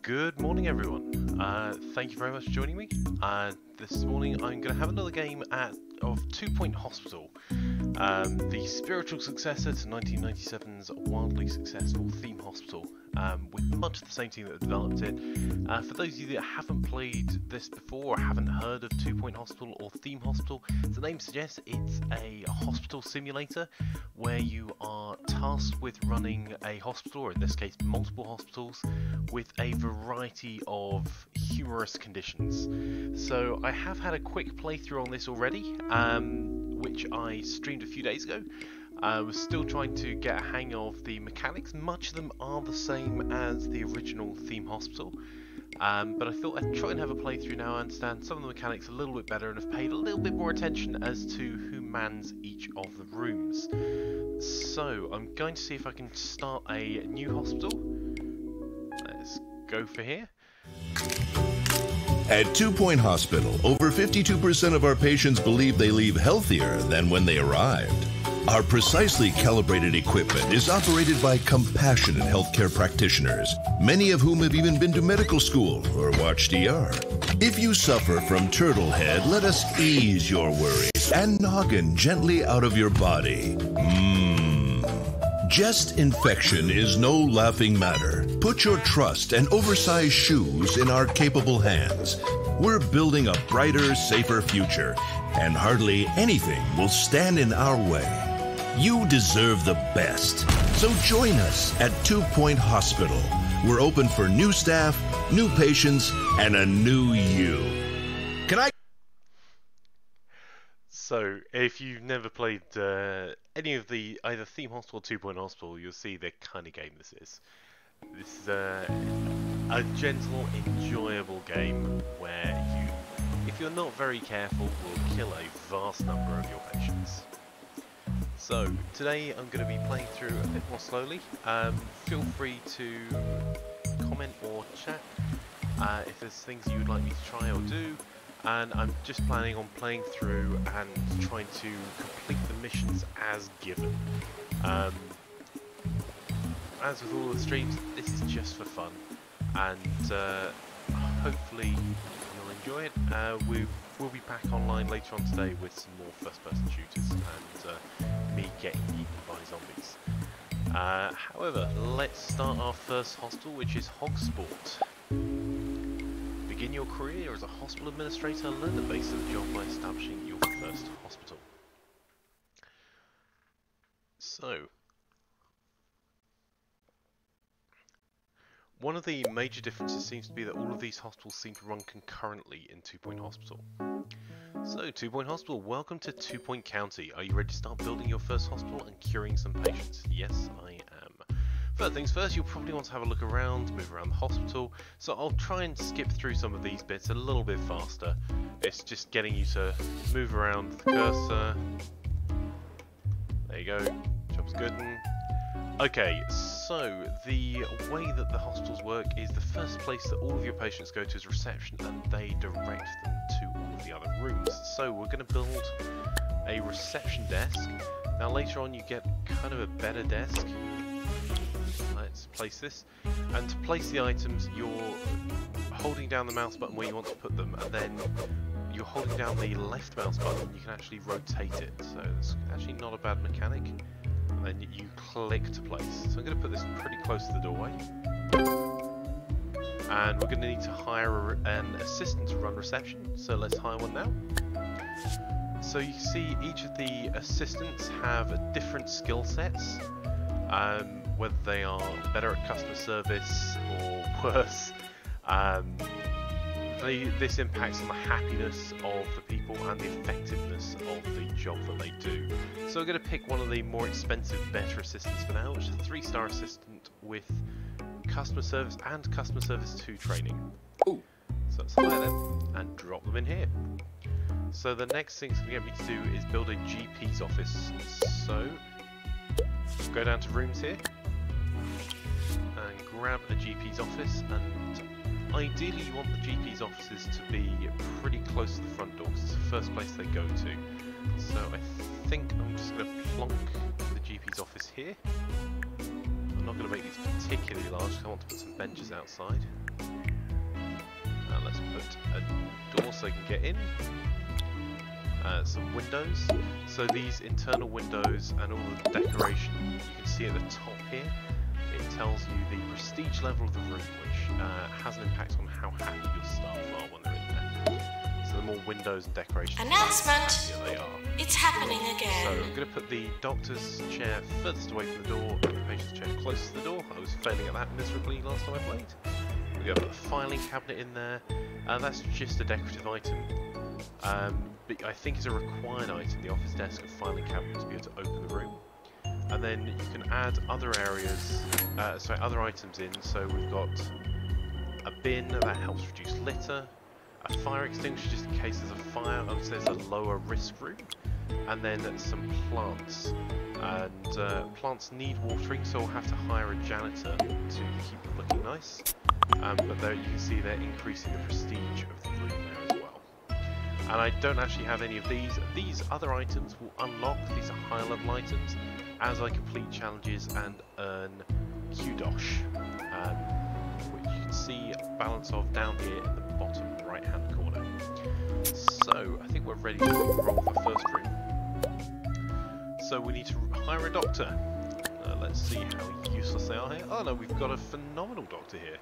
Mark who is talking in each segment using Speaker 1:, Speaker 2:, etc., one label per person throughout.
Speaker 1: Good morning, everyone. Thank you very much for joining me. This morning I'm going to have another game of 2 Point Hospital, the spiritual successor to 1997's wildly successful theme hospital, with much of the same team that developed it. For those of you that haven't played this before or haven't heard of 2 Point Hospital or Theme Hospital, as the name suggests, it's a hospital simulator where you are tasked with running a hospital, or in this case multiple hospitals, with a variety of humorous conditions. So I have had a quick playthrough on this already, which I streamed a few days ago. I was still trying to get a hang of the mechanics. Much of them are the same as the original theme hospital, but I thought I'd try and have a playthrough now. I understand some of the mechanics a little bit better and have paid a little bit more attention as to who mans each of the rooms. So I'm going to see if I can start a new hospital. Let's go for here.
Speaker 2: At 2 Point Hospital, over 52% of our patients believe they leave healthier than when they arrived. Our precisely calibrated equipment is operated by compassionate healthcare practitioners, many of whom have even been to medical school or watched ER. If you suffer from turtle head, let us ease your worries and noggin gently out of your body. Chest infection is no laughing matter. Put your trust and oversized shoes in our capable hands. We're building a brighter, safer future, and hardly anything will stand in our way. You deserve the best. So join us at 2 Point Hospital. We're open for new staff, new patients, and a new you. Can I?
Speaker 1: So, if you've never played any of the either Theme Hospital or 2 Point Hospital, you'll see the kind of game this is. This is a gentle, enjoyable game where you, if you're not very careful, will kill a vast number of your patients. So, today I'm going to be playing through a bit more slowly. Feel free to comment or chat if there's things you would like me to try or do. And I'm just planning on playing through and trying to complete the missions as given. As with all the streams, this is just for fun, and hopefully you'll enjoy it. We'll be back online later on today with some more first-person shooters and me getting eaten by zombies. However, let's start our first hostel, which is Hogsport. Begin your career as a hospital administrator. Learn the basics of the job by establishing your first hospital. So, one of the major differences seems to be that all of these hospitals seem to run concurrently in 2 Point Hospital. So, 2 Point Hospital, welcome to 2 Point County. Are you ready to start building your first hospital and curing some patients? Yes, I am. First things first, you'll probably want to have a look around, move around the hospital, so I'll try and skip through some of these bits a little bit faster. It's just getting you to move around the cursor. There you go, job's good. Okay, so the way that the hospitals work is the first place that all of your patients go to is reception, and they direct them to all of the other rooms. So we're going to build a reception desk. Now later on you get kind of a better desk. Let's place this, and to place the items you're holding down the mouse button where you want to put them, and then you're holding down the left mouse button and you can actually rotate it, so it's actually not a bad mechanic. And then you click to place. So I'm going to put this pretty close to the doorway, and we're going to need to hire an assistant to run reception, so let's hire one now. So you can see each of the assistants have different skill sets. Whether they are better at customer service or worse, this impacts on the happiness of the people and the effectiveness of the job that they do. So we're going to pick one of the more expensive, better assistants for now, which is a 3-star assistant with customer service and customer service 2 training. Ooh. So let's hire them and drop them in here. So the next thing it's going to get me to do is build a GP's office. So go down to rooms here and grab a GP's office, and ideally you want the GP's offices to be pretty close to the front door because it's the first place they go to. So I think I'm just going to plonk the GP's office here. I'm not going to make these particularly large, so I want to put some benches outside. Let's put a door so they can get in. Some windows. So these internal windows and all the decoration you can see at the top here, it tells you the prestige level of the room, which has an impact on how happy your staff are when they're in there. So the more windows and decorations,
Speaker 3: announcement!
Speaker 1: Here they are.
Speaker 3: It's happening again.
Speaker 1: So I'm going to put the doctor's chair furthest away from the door and the patient's chair closest to the door. I was failing at that miserably last time I played. We're going to put a filing cabinet in there. That's just a decorative item. But I think it's a required item, the office desk and filing cabinet, to be able to open the room. And then you can add other areas, other items in. So we've got a bin that helps reduce litter, a fire extinguisher just in case there's a fire, so there's a lower risk room, and then some plants. And plants need watering, so we'll have to hire a janitor to keep them looking nice. But there you can see they're increasing the prestige of the room there as well. And I don't actually have any of these. These other items will unlock, these are higher level items, as I complete challenges and earn Qdosh, which you can see balance of down here in the bottom right hand corner. So I think we're ready to roll for the first room. So we need to hire a doctor. Let's see how useless they are here. Oh no, we've got a phenomenal doctor here.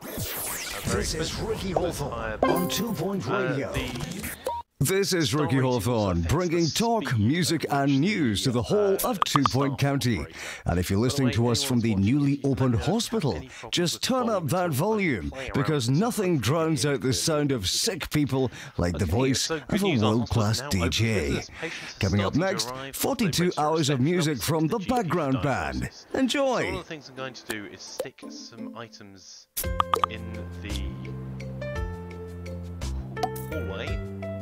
Speaker 4: This is Ricky Hawthorne on 2 Point Radio.
Speaker 5: This is Ricky Hawthorne, bringing talk, music and news to the whole of 2 Point County. And if you're listening to us from the newly opened hospital, just turn up that volume, because nothing drowns out the sound of sick people like the voice of a world-class DJ. Coming up next, 42 hours of music from the background band. Enjoy!
Speaker 1: So one of the things I'm going to do is stick some items in the hallway,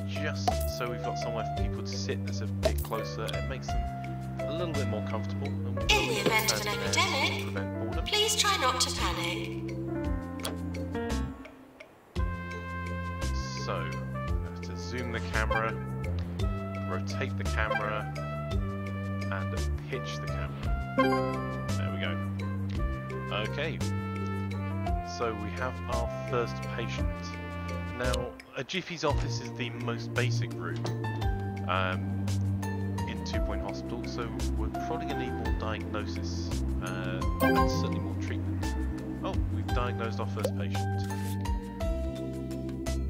Speaker 1: just so we've got somewhere for people to sit that's a bit closer. It makes them a little bit more comfortable.
Speaker 3: In the event of an epidemic, please try not to panic.
Speaker 1: So, I have to zoom the camera, rotate the camera, and pitch the camera. There we go. Okay, so we have our first patient. Now, a GP's office is the most basic room in 2 Point Hospital, so we're probably going to need more diagnosis and certainly more treatment. Oh, we've diagnosed our first patient.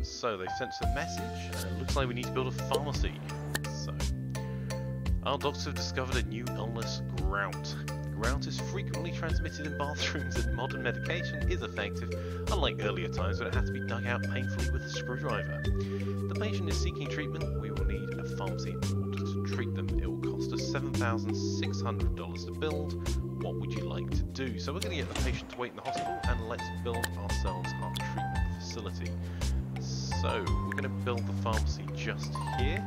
Speaker 1: So they've sent us a message, and it looks like we need to build a pharmacy. So, our doctors have discovered a new illness, gout. Gout is frequently transmitted in bathrooms, and modern medication is effective, unlike earlier times when it had to be dug out painfully with a screwdriver. The patient is seeking treatment. We will need a pharmacy in order to treat them. It will cost us $7,600 to build. What would you like to do? So we're going to get the patient to wait in the hospital, and let's build ourselves our treatment facility. So we're going to build the pharmacy just here.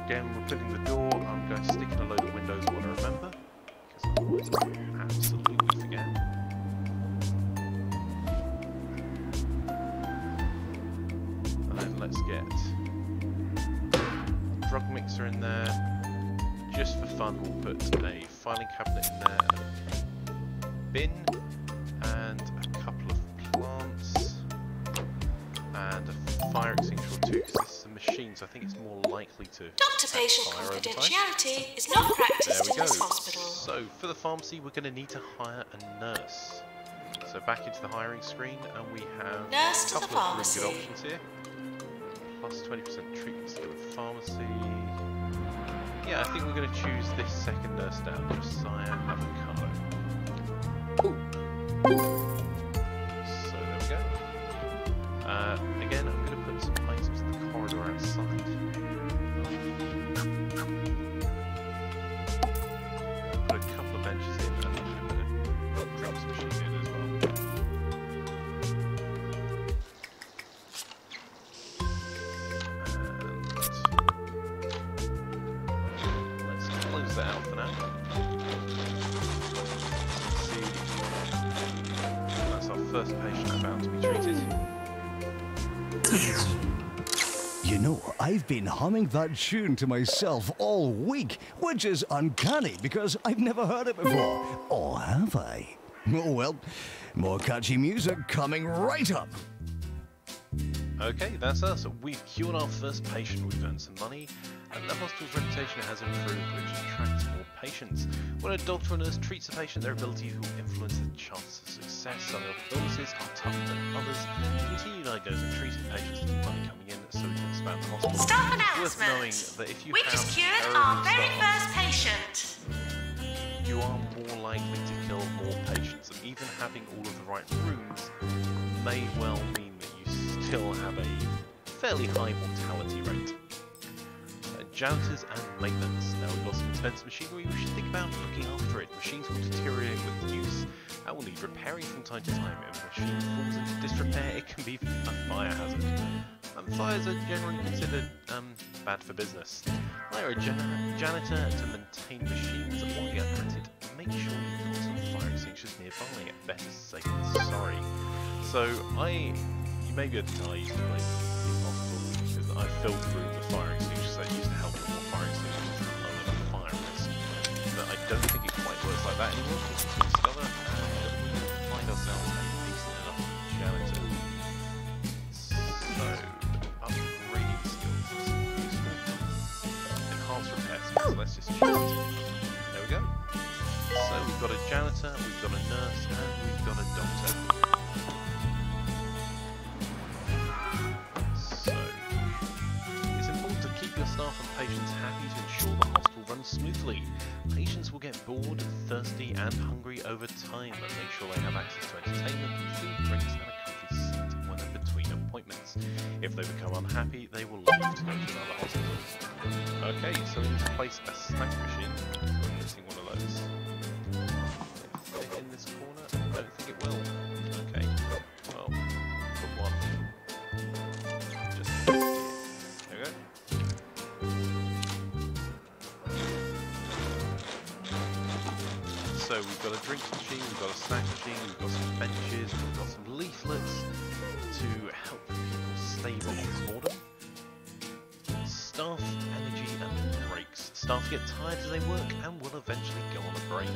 Speaker 1: Again, we're putting the door. I'm going to stick in a load of windows what I remember, because otherwise I will absolutely forget. And then let's get a drug mixer in there. Just for fun, we'll put a filing cabinet in there, a bin, and a couple of plants, and a fire extinguisher or two, because this is a machine, so I think it's more likely to
Speaker 3: Doctor-patient confidentiality is not practiced in this hospital.
Speaker 1: So, for the pharmacy, we're going to need to hire a nurse. So back into the hiring screen, and we have
Speaker 3: Nurse
Speaker 1: a
Speaker 3: to the
Speaker 1: couple of really
Speaker 3: pharmacy.
Speaker 1: good options here. Plus 20% treatment to go with pharmacy. Yeah, I think we're going to choose this second nurse down, Josiah Avocado. So there we go. Again, I'm going to put some items in the corridor outside. Put a couple of benches in, and I'm going to put a drinks machine in as well. And let's close that out for now. See, that's our first patient about to be treated.
Speaker 5: You know, I've been humming that tune to myself all week, which is uncanny because I've never heard it before. Or have I? Oh well, more catchy music coming right up.
Speaker 1: Okay, that's us. We've cured our first patient, we've earned some money, and the hospital's reputation has improved, which attracts more patients. When a doctor or nurse treats a patient, their ability to influence the chances of success. Some illnesses are tougher than others. Continue diagnosing and treating patients to keep money coming in so we can expand the hospital.
Speaker 3: Staff
Speaker 1: It's worth knowing
Speaker 3: announcement.
Speaker 1: that if you
Speaker 3: We've
Speaker 1: have
Speaker 3: just cured
Speaker 1: terrible
Speaker 3: our very
Speaker 1: staff,
Speaker 3: first patient.
Speaker 1: you are more likely to kill more patients, and even having all of the right rooms may well mean that you still have a fairly high mortality rate. Janitors and maintenance. Now we've got some expensive machinery, we should think about looking after it. Machines will deteriorate with use and will need repairing from time to time. If a machine falls into disrepair, it can be a fire hazard. And fires are generally considered bad for business. Hire a janitor to maintain machines while you're at it. Make sure you've got some fire extinguishers nearby. Better safe than sorry. So you may be able to tell I used to play in hospital because I filled through the fire extinguishers that used to help with more fire extinguishers to lower the fire risk. But I don't think it quite works like that anymore because we discover we find ourselves a decent enough janitor. So upgrading skills is useful. Enhanced repair skills, let's just choose it. There we go. So we've got a janitor, we've got a nurse, and we've got a doctor. Staff and patients happy to ensure the hospital runs smoothly. Patients will get bored, thirsty and hungry over time, and make sure they have access to entertainment, food, drinks and a comfy seat when they're between appointments. If they become unhappy, they will leave to go to another hospital. Okay, so we need to place a snack machine. We're missing one of those. Will it fit in this corner? I don't think it will. Okay, well, put one. Just there we go. So we've got a drinks machine, we've got a snack machine, we've got some benches, we've got some leaflets to help people stay on boredom. Staff energy and breaks. Staff get tired as they work and will eventually go on a break.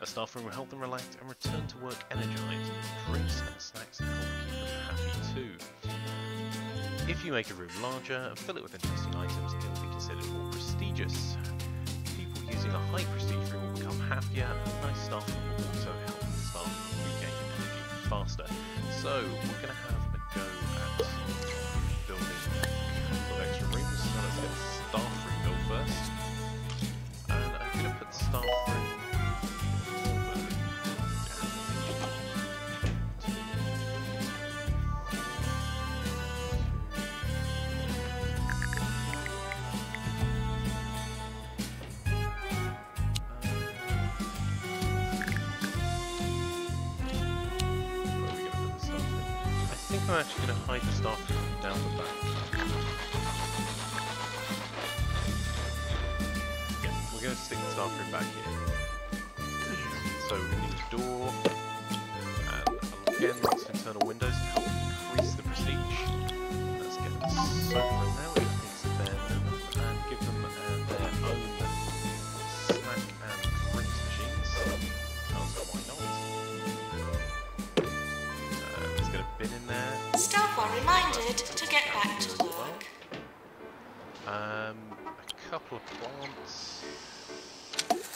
Speaker 1: A staff room will help them relax and return to work energized. Drinks and snacks help keep them happy too. If you make a room larger and fill it with interesting items, it will be considered more prestigious. People using a high prestige room will become happier, and nice staff room will also help the staff regain energy faster. So we're going to have a go at building a couple of extra rooms. So let's get the staff room built first. And I'm going to put the staff room I'm actually going to hide the staff room down the back. Yeah, we're going to stick the staff room back here. So we need a door, and again lots of internal windows to help increase the prestige. Let's get the sofa now, which I think is a bare minimum, and give them their own snack and drinks machines. Also, why not? Let's get a bin in there.
Speaker 3: Staff are reminded to get back to work.
Speaker 1: A couple of plants. Let's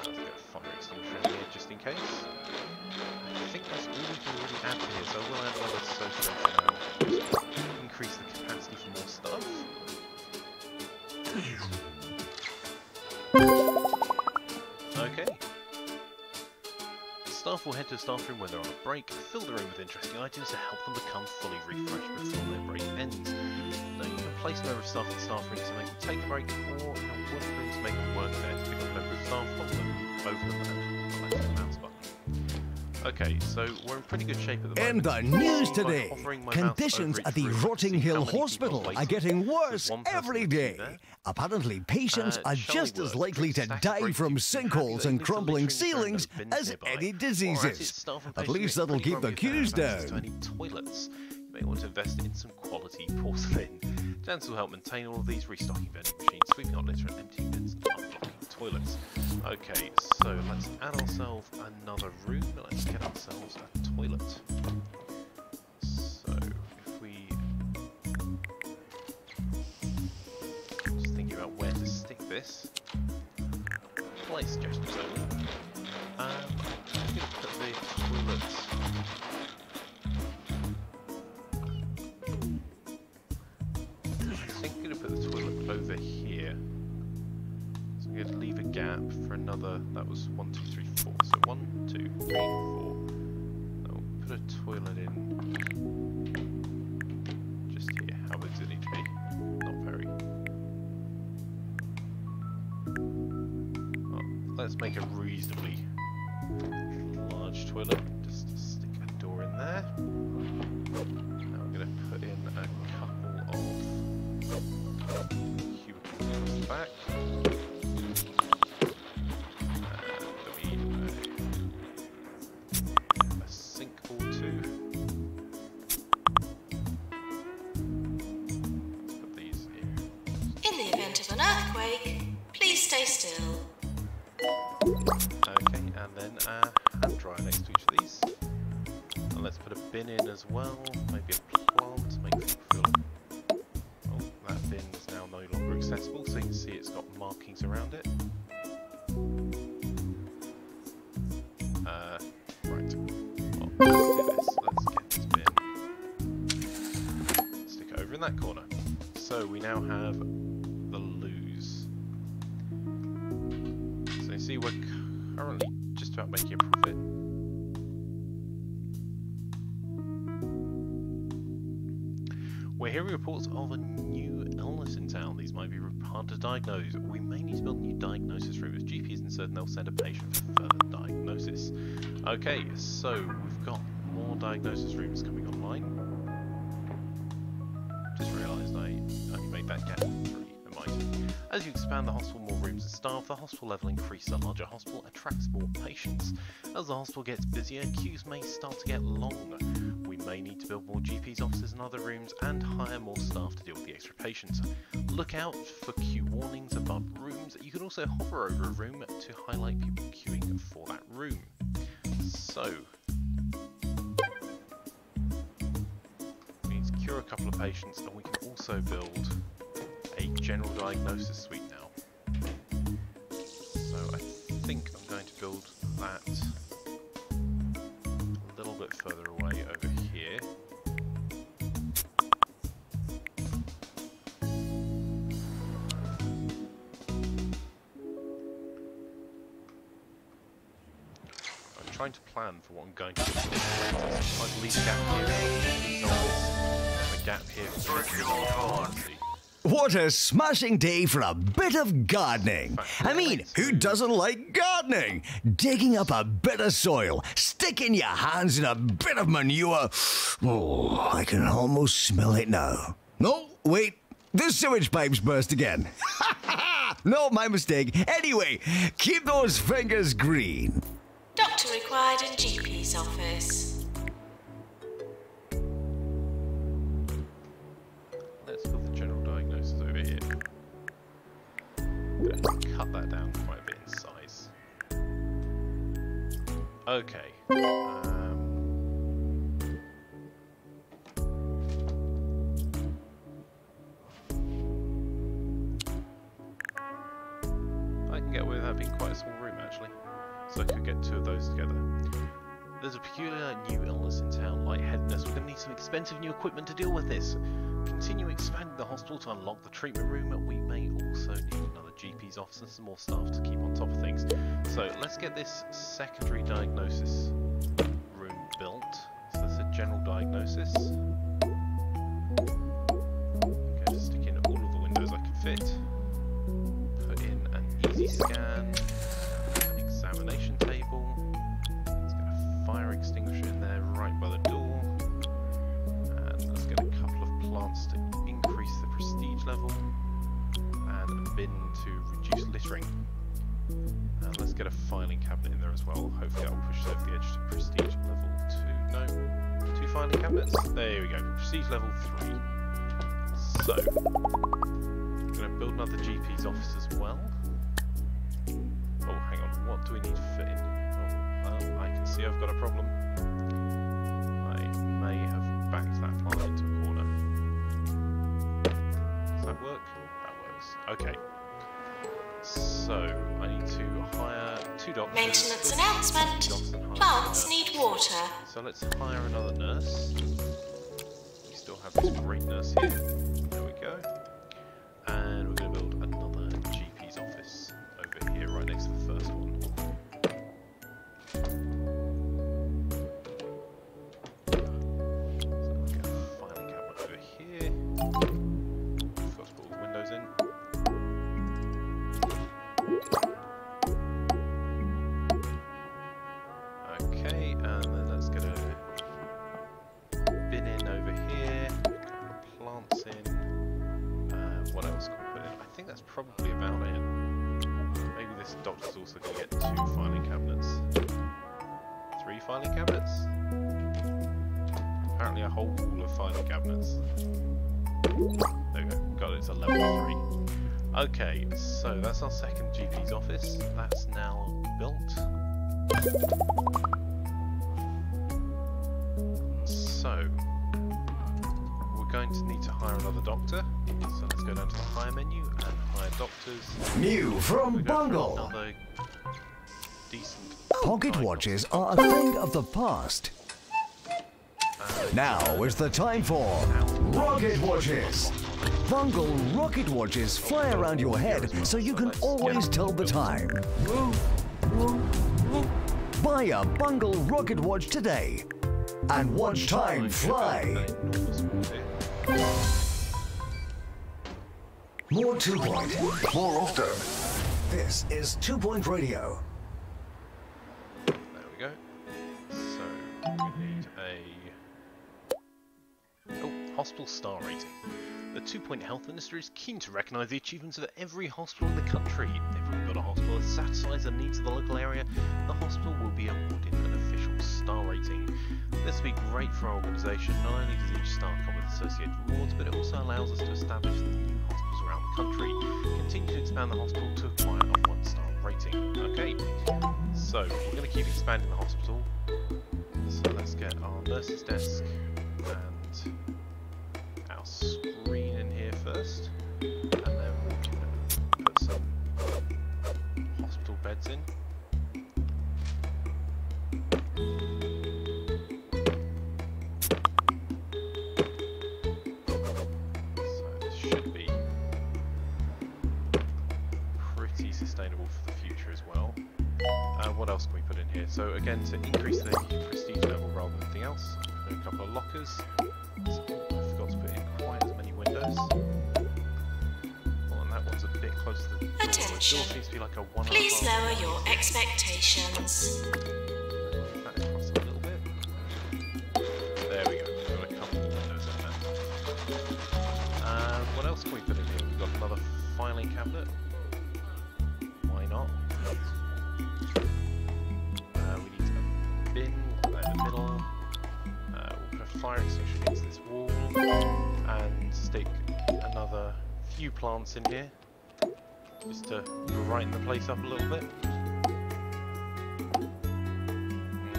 Speaker 1: get a fire extinguisher in here just in case. I think that's all we can really add to here, so we'll add another social now. Increase the capacity for more stuff. Okay. Staff will head to the staff room when they're on a break, fill the room with interesting items to help them become fully refreshed before their break ends. Now you can place a member of staff in the staff room to make them take a break, or in a workroom to make them work there to pick up a member of staff, hold them, both of them, and hold the left mouse button. Okay, so we're in pretty good shape at the moment.
Speaker 5: In the news today, conditions at the Rotting Hill Hospital are getting worse every day. Apparently, patients are just as likely to die from sinkholes and crumbling ceilings as any diseases. At least that'll keep the queues down.
Speaker 1: Toilets. may want to invest in some quality porcelain. Janice will help maintain all of these, restocking vending machines, sweeping out litter and emptying bins, and unlocking toilets. Okay, so let's add ourselves another room. Let's get ourselves a toilet. So if we... just thinking about where to stick this. Play suggestions only. I'm going to put the toilets... I think I'm going to put the toilet over here. So I'm going to leave a gap for another... that was 1, 2, 3, 4. So 1, 2, 3, 4. I'll put a toilet in just here. How big does it need to be? Not very. Let's make a reasonably large toilet. Just stick a door in there. Now I'm going to put in a couple of cubicles across the back. And we need a sink or two. Let's put these here.
Speaker 3: In the event of an earthquake, please stay still.
Speaker 1: Okay, and then a hand dryer next to each of these. And let's put a bin in as well, maybe a plant to make people feel... oh, that bin is now no longer accessible, so you can see it's got markings around it. Right. Well, let's do this. Let's get this bin. Stick it over in that corner. So we now have the loos. So you see we're currently just about making a profit. We're hearing reports of a new illness in town. These might be hard to diagnose. We may need to build a new diagnosis room. If GP isn't certain, they'll send a patient for further diagnosis. Okay, so we've got more diagnosis rooms coming online. Just realised I only made that gap 3. As you expand the hospital, more rooms and staff, the hospital level increases. A larger hospital attracts more patients. As the hospital gets busier, queues may start to get longer. We may need to build more GP's offices and other rooms and hire more staff to deal with the extra patients. Look out for queue warnings above rooms. You can also hover over a room to highlight people queuing for that room. So, we need to cure a couple of patients, and we can also build a general diagnosis suite now. So I think I'm going to build that a little bit further away over here. I'm trying to plan for what I'm going to do. I'd leave a gap here, a gap here for the
Speaker 5: What a smashing day for a bit of gardening. I mean, who doesn't like gardening? Digging up a bit of soil, sticking your hands in a bit of manure. Oh, I can almost smell it now. No, wait, the sewage pipes burst again. No, my mistake. Anyway, keep those fingers green.
Speaker 3: Doctor required in GP's office.
Speaker 1: Let's put the general diagnosis over here. I'm going to cut that down quite a bit in size. Okay. I can get away with that being quite a small room actually. So I could get 2 of those together. There's a peculiar new illness in town, lightheadedness. We're going to need some expensive new equipment to deal with this. Continue expanding the hospital to unlock the treatment room. We may also need another GP's office and some more staff to keep on top of things. So let's get this secondary diagnosis room built. So that's a general diagnosis. I'm going to stick in all of the windows I can fit. Put in an easy scan, an examination table. Let's get a fire extinguisher in there right by the door. And let's get a couple of plants to increase the prestige level. And a bin to reduce littering. And let's get a filing cabinet in there as well. Hopefully that will push it over the edge to prestige level 2. No, too filing cabinets. There we go. Prestige level 3. So, I'm going to build another GP's office as well. Oh, hang on. What do we need to fit in? Oh, well, I can see I've got a problem. I may have backed that plant into a corner. Does that work? That works. Okay. So, I need to hire 2 doctors.
Speaker 3: Maintenance announcement. Plants need water.
Speaker 1: So let's hire another nurse. We still have this great nurse here. There we go. And we're going to build another GP's office over here, right next to the first one. So let's get a filing cabinet over here. First put all the windows in. Okay, and then let's get a bin in over here, plants in, what else can we put in? I think that's probably about it. Maybe this doctor's also going to get 2 filing cabinets. 3 filing cabinets? Apparently a whole wall of filing cabinets. There we go, got it, it's a level 3. Okay, so that's our second GP's office. That's now built. So, we're going to need to hire another doctor. So let's go down to the hire menu and hire doctors.
Speaker 5: New from Bungle.
Speaker 1: Another decent
Speaker 5: Pocket watches are a thing of the past. Now is the time for rocket watches. Bungle rocket watches fly around your head so you can always tell the time. Buy a Bungle rocket watch today and watch time fly. More 2 Point, more often. This is 2 Point Radio.
Speaker 1: There we go. So, we need a hospital star rating. The 2 Point health industry is keen to recognise the achievements of every hospital in the country. If we've got a hospital that satisfies the needs of the local area, the hospital will be awarded an official star rating. This will be great for our organisation. Not only does each star come with associated rewards, but it also allows us to establish new hospitals around the country, continue to expand the hospital to acquire a 1-star rating. Okay, so we're going to keep expanding the hospital. So let's get our nurse's desk and our screen in here first, and then we can put some hospital beds in. So this should be pretty sustainable for the future as well. What else can we put in here? So again, to increase the prestige level rather than anything else, a couple of lockers. So I forgot to put in quite as many windows. Well, and that one's a bit close to the door.
Speaker 3: Attention.
Speaker 1: The door seems to be like a 1.5.
Speaker 3: Please lower your expectations.
Speaker 1: Move that across a little bit. There we go. We've got a couple of windows in there. What else can we put in here? We've got another filing cabinet. Why not? We need a bin in the middle. We'll put a fire extinguisher against this wall and stick another few plants in here just to brighten the place up a little bit.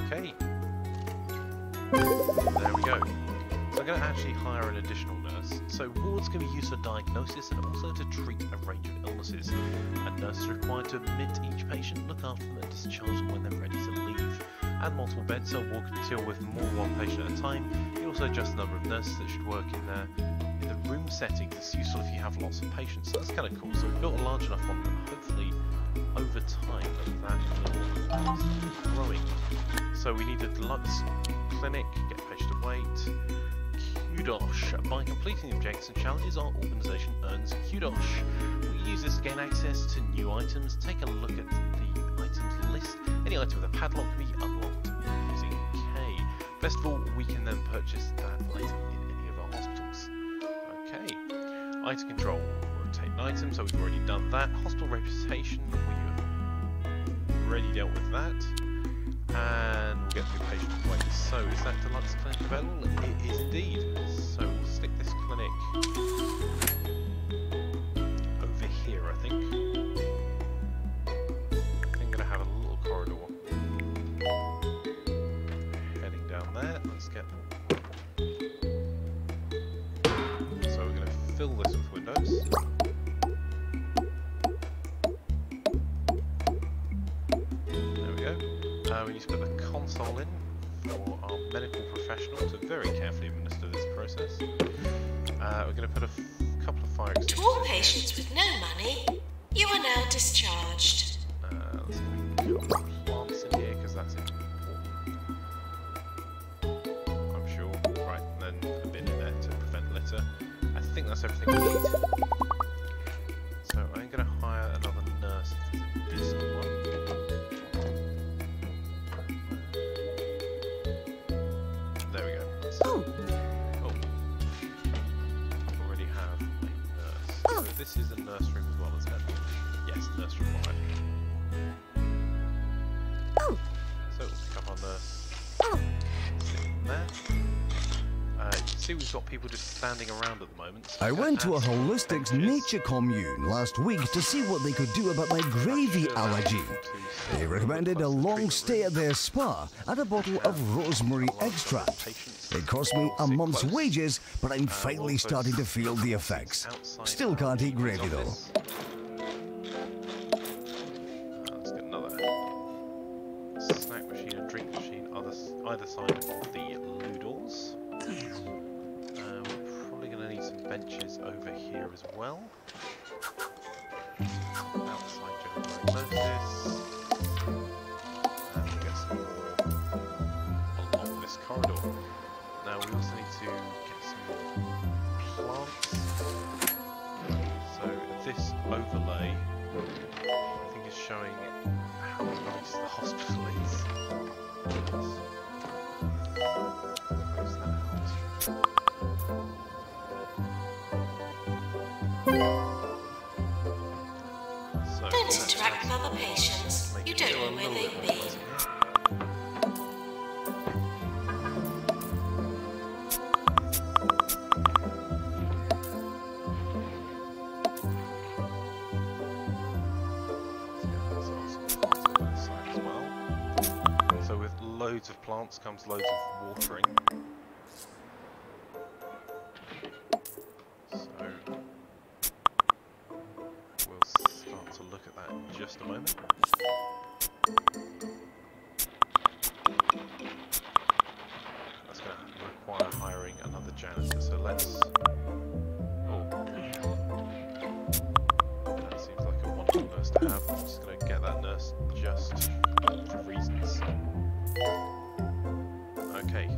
Speaker 1: Okay. There we go. So I'm going to actually hire an additional nurse. So wards can be used for diagnosis and also to treat a range of illnesses. A nurse is required to admit each patient, look after them and discharge them when they're ready to leave. Add multiple beds so a ward can deal with more one patient at a time. You can also adjust the number of nurses that should work in the room settings. It's useful if you have lots of patients, so that's kind of cool. So we've built a large enough one that hopefully over time that will keep growing. So we need a deluxe clinic, get a patient to wait. Kudosh. By completing the objectives and challenges, our organisation earns Kudosh. We use this to gain access to new items. Take a look at the items list. Any item with a padlock can be unlocked using K. Best of all, we can then purchase that item in any of our hospitals. Okay. Item control. Rotate an item, so we've already done that. Hospital reputation, we've already dealt with that. And we'll get through patient wait. So, is that deluxe clinic available? It is indeed. So, we'll stick this clinic over here, I think. I'm going to have a little corridor heading down there. Let's get. So, we're going to fill this with windows. We need to put the console in for our medical professional to very carefully administer this process. We're going to put a couple of fire extinguishers.
Speaker 3: To all patients with no money, you are now discharged.
Speaker 1: Let's see if we can put plants in here because that's important. I'm sure. Right, and then a bin in there to prevent litter. I think that's everything we need. So I'm going to hire another nurse for this one. This is a nurse room as well, isn't it? Yes, nurse room, alright. So we'll pick up our nurse. Sit there. You can see we've got people just standing around at the moment.
Speaker 5: I went to a holistics nature commune last week to see what they could do about my gravy allergy. They recommended a long stay at their spa and a bottle of rosemary extract. It cost me a month's wages, but I'm finally starting to feel the effects. Still can't eat gravy though.
Speaker 1: Let's get another snack machine and drink machine either side of the loo doors. We're probably going to need some benches over here as well. Outside general diagnosis. And we'll get some more along this corridor. Now we also need to get some more plants. So this overlay, I think, is showing how nice the hospital is. Close that out. So,
Speaker 3: Don't interact with other patients. You don't know where they've been.
Speaker 1: Loads of plants comes loads of watering. So we'll start to look at that in just a moment. That's going to require hiring another janitor, so let's... Oh, that seems like a wonderful nurse to have. I'm just going to get that nurse just for reasons. Okay.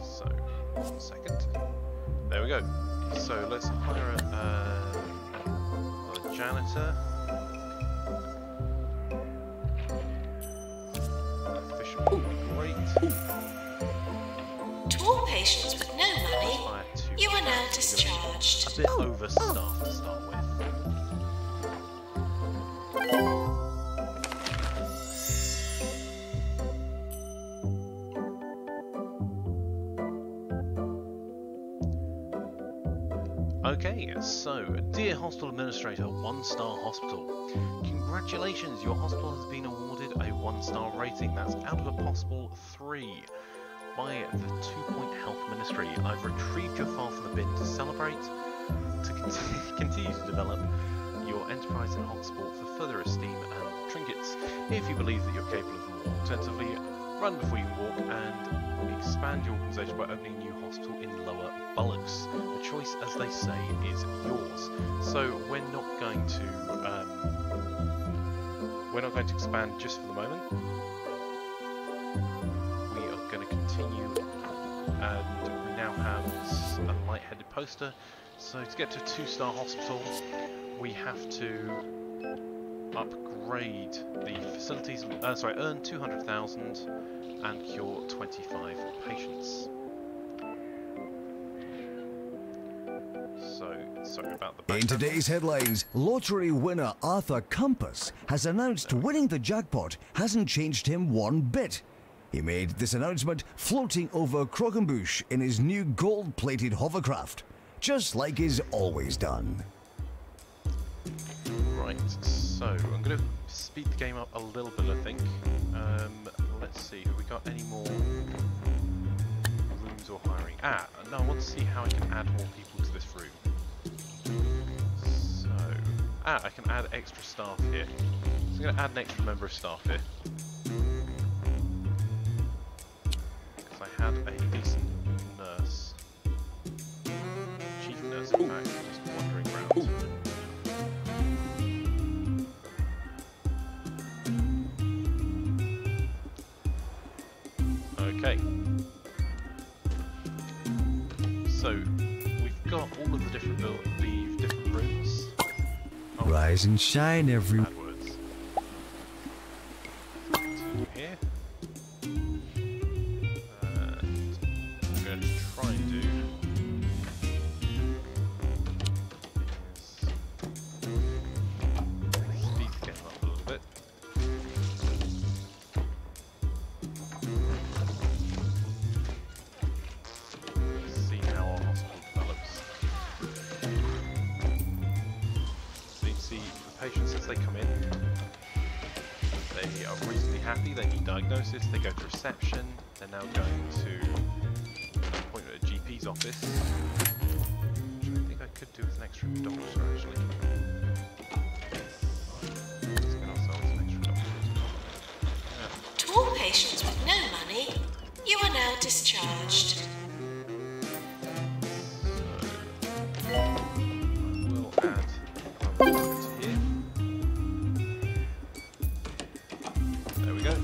Speaker 1: So, 1 second. There we go. So let's hire a janitor. Official would be great.
Speaker 3: To all patients with no money, you are now discharged.
Speaker 1: A bit overstaffed to start with. Okay, so, dear Hospital Administrator, 1-star hospital. Congratulations, your hospital has been awarded a 1-star rating. That's out of a possible 3. By the 2-Point Health Ministry. I've retrieved your file from the bin to celebrate, to continue to develop your enterprise in Hotspot for further esteem and trinkets. If you believe that you're capable of more, alternatively, run before you walk and expand your organisation by opening a new hospital in Lower Bullocks. The choice, as they say, is yours. So we're not going to expand just for the moment. Going to continue, and we now have a light-headed poster. So to get to a 2-star hospital, we have to upgrade the facilities. Earn 200,000 and cure 25 patients. sorry about the background.
Speaker 5: In today's headlines, lottery winner Arthur Compass has announced winning the jackpot hasn't changed him one bit. He made this announcement floating over Croquembouche in his new gold-plated hovercraft, just like he's always done.
Speaker 1: Right, so I'm going to speed the game up a little bit, I think. Let's see, have we got any more rooms or hiring? No, I want to see how I can add more people to this room. So, I can add extra staff here. So I'm going to add an extra member of staff here. Because I had a decent nurse. Chief nurse, in fact, just wandering around. Okay. So we've got all of the different rooms. Oh,
Speaker 5: Rise and shine, everyone.
Speaker 1: bad words. Continue here. And I'm going to try and do is speed the game up a little bit. See how our hospital develops. So you can see the patients as they come in, they are reasonably happy, they need diagnosis, they go to reception, they're now going to an appointment at a GP's office, which I think I could do with an extra doctor actually. Let's get ourselves an extra doctor as well.
Speaker 3: To all patients with no money, you are now discharged.
Speaker 1: We'll add another doctor here. There we go.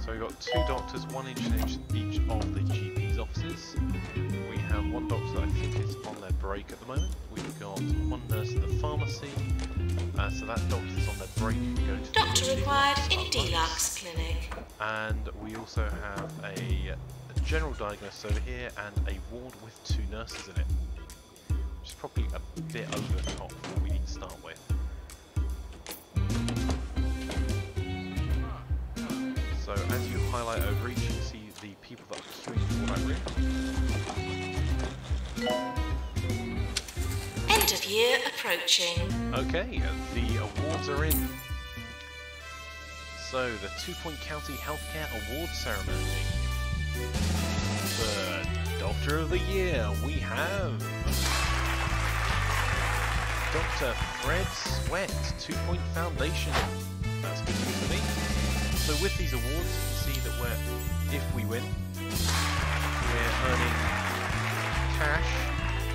Speaker 1: So we've got 2 doctors, one in each of the GP's offices. We have 1 doctor that I think is on their break at the moment. We've got 1 nurse in the pharmacy. So that doctor's on their break. Going to
Speaker 3: Doctor
Speaker 1: the
Speaker 3: required in
Speaker 1: Deluxe
Speaker 3: Deluxe Clinic.
Speaker 1: And we also have a general diagnosis over here and a ward with 2 nurses in it. Which is probably a bit over the top for what we need to start with. So as you highlight over each, you can see the people that are queuing for that room.
Speaker 3: End of year approaching.
Speaker 1: Okay, the awards are in. So, the 2 Point County Healthcare Awards Ceremony. The Doctor of the Year, we have Dr. Fred Sweat, 2 Point Foundation. That's good news for me. So with these awards, you can see that if we win, we're earning cash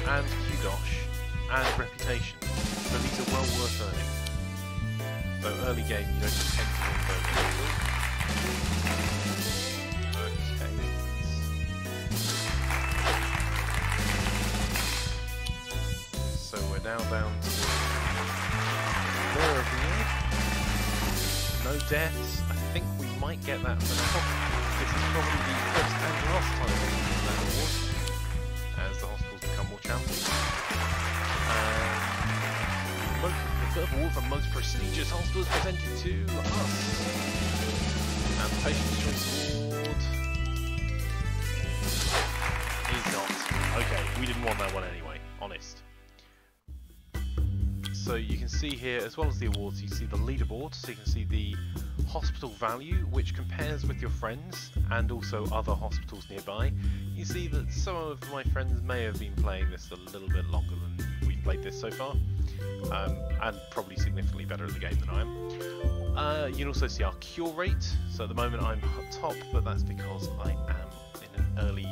Speaker 1: and kudosh and reputation. So these are well worth earning. So early game, you don't tend to win those awards. Okay. So we're now down to Player of the Year. No deaths. I think we might get that for now. This is probably the first and last time we get that award, as the hospitals become more challenging. The award for most prestigious hospital is presented to us. And the Patient Choice Award is not. Okay, we didn't want that one anyway, honest. So you can see here, as well as the awards, you see the leaderboard, so you can see the hospital value, which compares with your friends and also other hospitals nearby. You see that some of my friends may have been playing this a little bit longer than we've played this so far, and probably significantly better at the game than I am. You can also see our cure rate, so at the moment I'm top, but that's because I am in an early,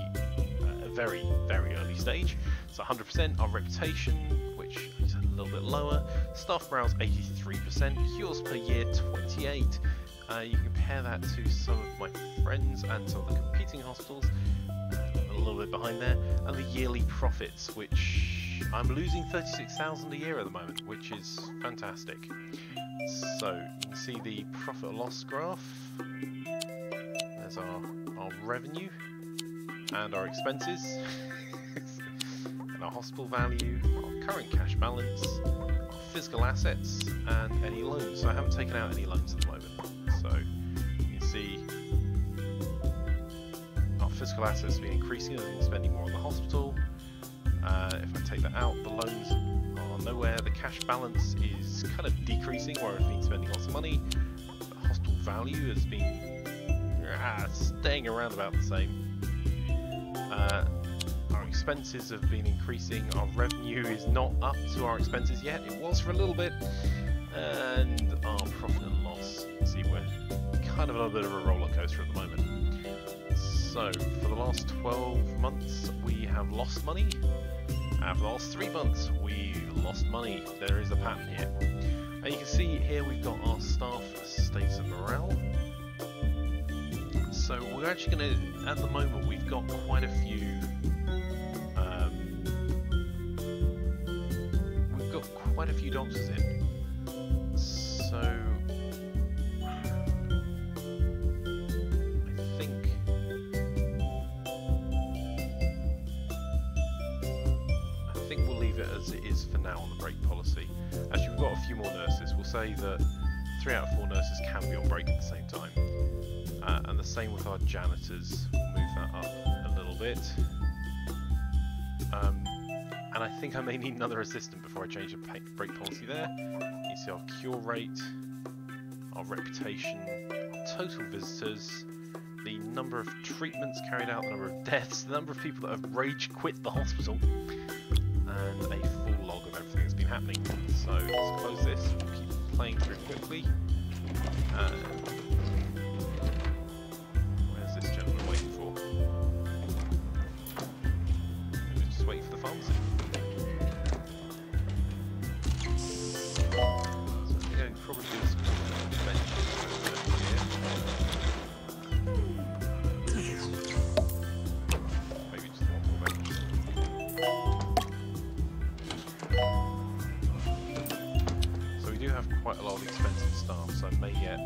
Speaker 1: very, very early stage. So 100%, our reputation, which is a little bit lower, staff morale's 83%, cures per year 28. You compare that to some of my friends and some of the competing hospitals, a little bit behind there, and the yearly profits, which I'm losing 36,000 a year at the moment, which is fantastic. So you can see the profit or loss graph. There's our revenue and our expenses. And our hospital value, our current cash balance, our physical assets, and any loans. So I haven't taken out any loans at the moment. So you can see our physical assets have been increasing, I've been spending more on the hospital. If I take that out, the loans are nowhere. The cash balance is kind of decreasing where I've been spending lots of money. The hospital value has been staying around about the same. Our expenses have been increasing. Our revenue is not up to our expenses yet. It was for a little bit. And our profit and loss, you can see we're kind of on a bit of a roller coaster at the moment. So for the last 12 months we have lost money. For the last 3 months we lost money. There is a pattern here. And you can see here we've got our staff status and morale. So we're actually going to, at the moment we've got quite a few, doctors in. So I think we'll leave it as it is for now on the break policy. Actually, we've got a few more nurses. We'll say that 3 out of 4 nurses can be on break at the same time. And the same with our janitors. We'll move that up a little bit. And I think I may need another assistant before I change the break policy there. You see our cure rate, our reputation, our total visitors, the number of treatments carried out, the number of deaths, the number of people that have rage quit the hospital, and a full log of everything that's been happening. So let's close this, we'll keep playing through quickly. Where's this gentleman waiting for? Maybe just waiting for the pharmacy. So I think I can probably do this maybe just one more bench. So we do have quite a lot of expensive staff, so I may get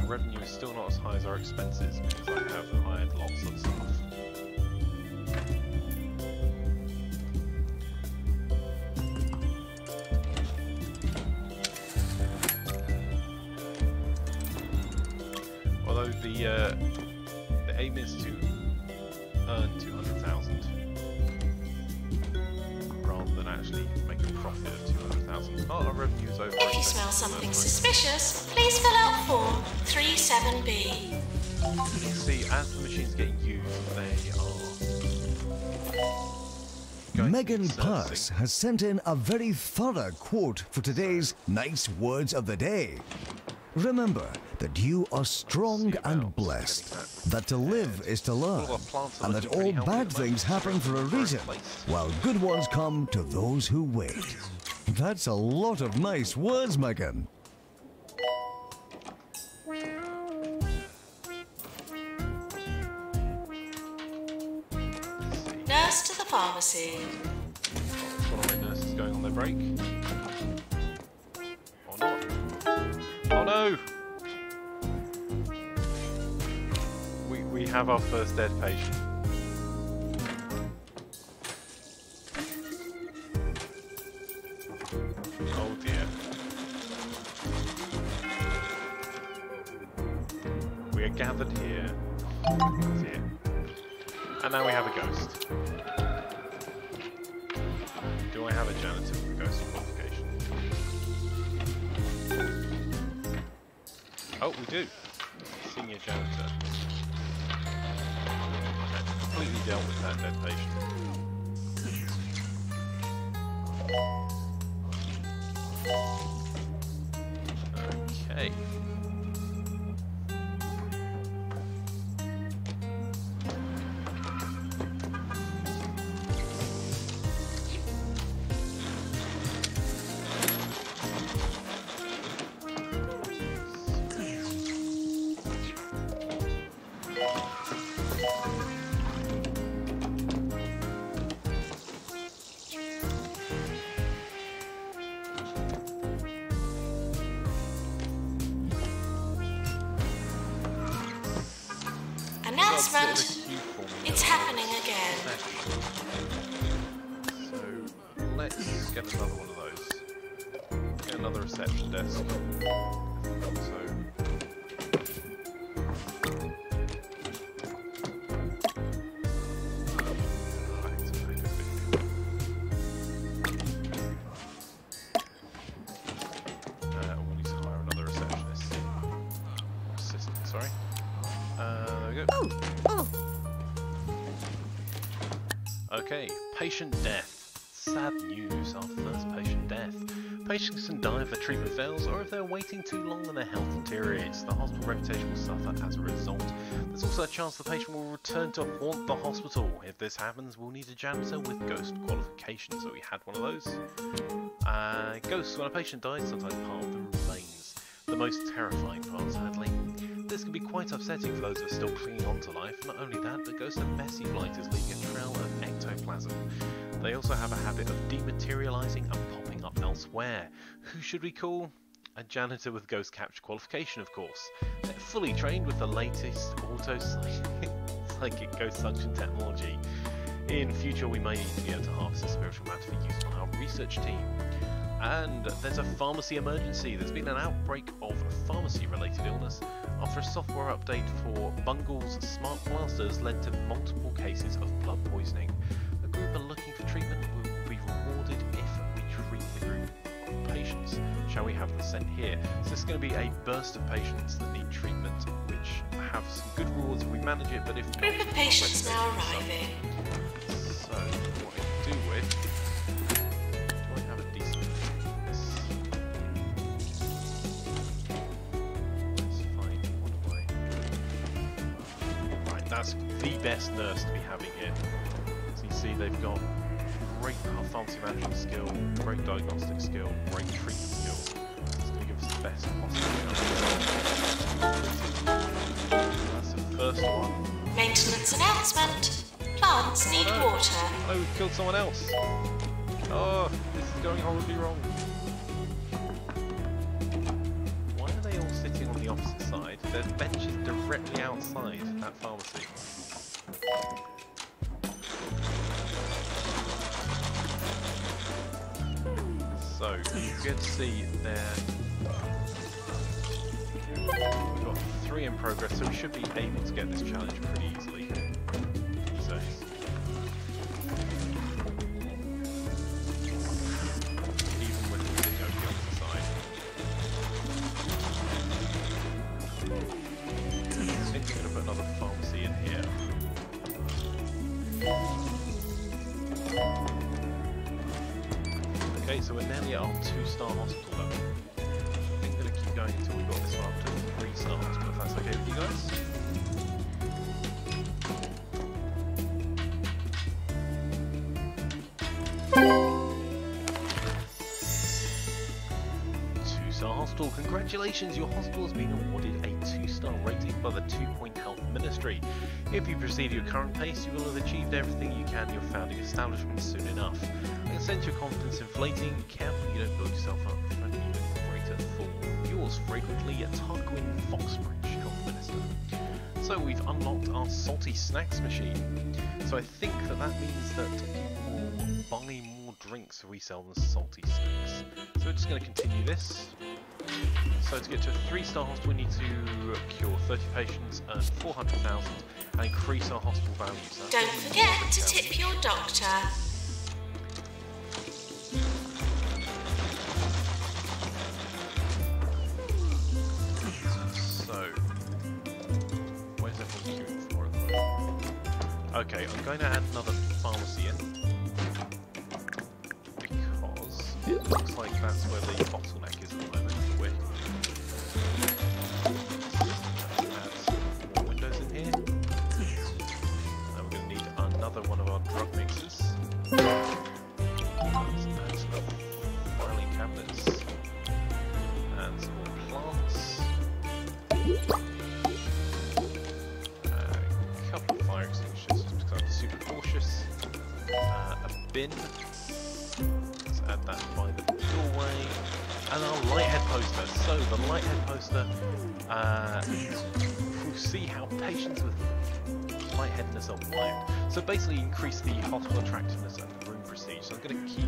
Speaker 1: revenue is still not as high as our expenses because I have hired lots of staff. Although the aim is to earn 200,000 rather than actually make a profit of 200,000. Oh, our revenue is over.
Speaker 3: If you smell something suspicious, please fill out form 37B.
Speaker 1: You can see as the machine's getting used, they are.
Speaker 5: Megan Puss has sent in a very thorough quote for today's nice words of the day. Remember that you are strong and blessed, that to live is to learn, and that all bad things happen for a reason, while good ones come to those who wait. That's a lot of nice words, Megan.
Speaker 3: Nurse to the pharmacy.
Speaker 1: One of my nurses going on their break. Or not. Oh no! We have our first dead patient. Oh dear. We are gathered here. And now we have a ghost. Do I have a janitor with a ghost qualification? Oh, we do. Senior janitor. I've completely dealt with that dead patient. Okay.
Speaker 3: Announcement! It's happening again.
Speaker 1: So let's get another one of those. Get another reception desk. So we'll need to hire another receptionist. Assistant, sorry. There we go. Okay, patient death. Sad news after first patient death. Patients can die if their treatment fails or if they're waiting too long and their health deteriorates. The hospital reputation will suffer as a result. There's also a chance the patient will return to haunt the hospital. If this happens, we'll need a janitor with ghost qualifications. So we had one of those. Ghosts, when a patient dies, sometimes part of them remains. The most terrifying part, sadly. This can be quite upsetting for those who are still clinging on to life. Not only that, but ghosts are messy blighters leaving a trail of ectoplasm. They also have a habit of dematerializing and popping up elsewhere. Who should we call? A janitor with ghost capture qualification, of course. They're fully trained with the latest psychic ghost suction technology. In future, we may need to be able to harvest the spiritual matter for use on our research team. And there's a pharmacy emergency. There's been an outbreak of pharmacy-related illness after a software update for Bungle's smart blasters led to multiple cases of blood poisoning. A group are looking for treatment will be rewarded if we treat the group of patients. Shall we have them sent here? So there's going to be a burst of patients that need treatment, which have some good rewards if we manage it, but if not...
Speaker 3: Group of patients now arriving.
Speaker 1: So, what I can do with... That's the best nurse to be having here. So you see they've got great pharmacy management skill, great diagnostic skill, great treatment skill. It's going to give us the best possible outcome. That's the first one.
Speaker 3: Maintenance announcement. Plants need water.
Speaker 1: Oh, we've killed someone else. Oh, this is going horribly wrong. Why are they all sitting on the opposite side? There's benches directly outside that pharmacy. So, you get to see there. We've got 3 in progress, so we should be able to get this challenge pretty easily. So, even with the video on the other side. I think we're going to put another pharmacy in here. Okay, so we're nearly at our 2-star hospital level. I think we're going to keep going until we've got this one up to 3-star hospital, if that's okay with you guys. Hospital. Congratulations, your hospital has been awarded a 2-star rating by the 2-Point Health Ministry. If you proceed at your current pace, you will have achieved everything you can in your founding establishment soon enough. I can sense your confidence inflating. Be careful you don't build yourself up for an even greater fall. Yours frequently, a Tarquin Foxbridge, Health Minister. So we've unlocked our salty snacks machine. So I think that means that people will buy more drinks if we sell them salty snacks. So we're just going to continue this. So to get to a 3-star hospital, we need to cure 30 patients, earn 400,000, and increase our hospital value. So
Speaker 3: don't forget to tip your doctor.
Speaker 1: So, where's everyone queuing for at the moment? Okay, I'm going to add another pharmacy in, because it looks like that's where the bottleneck is at the moment. One of our drug mixers. Let's add some filing cabinets and some more plants. A couple of fire extinguishers just because I'm super cautious. A bin. Let's add that by the doorway. And our lighthead poster. So the lighthead poster see how patients with lightheadedness are wired. So basically increase the hospital attractiveness and the room prestige. So I'm going to keep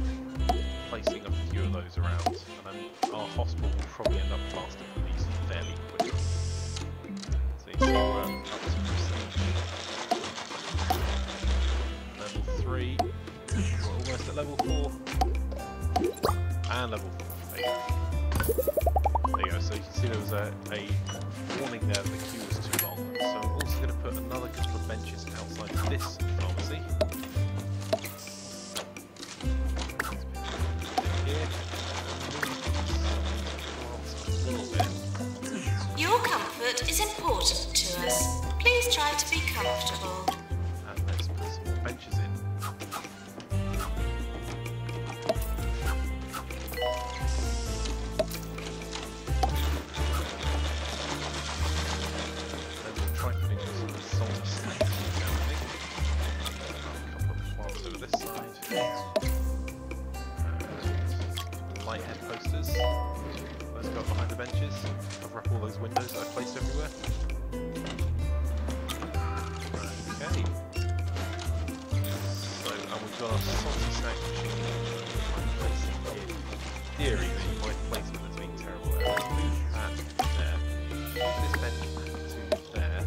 Speaker 1: placing a few of those around, and then our hospital will probably end up blasting these fairly quickly. So you see we're up to prestige. Level 3. We're almost at level 4. And level 4. There you go. There you go. So you can see there was a warning there that the queue was too long. So I'm also going to put another couple of benches outside this pharmacy. Here. A little bit.
Speaker 3: Your comfort is important to us. Please try to be comfortable.
Speaker 1: And let's put some more benches in. Then we'll try putting some salty snakes down, I think. A couple of plants over this side. Lighthead posters. Those go up behind the benches. Cover up all those windows that I placed everywhere. Okay. So, and we've got our salty snack machine. I'm placing in theory that you might place it that's been terrible. Let's move that there. Move this bench to there.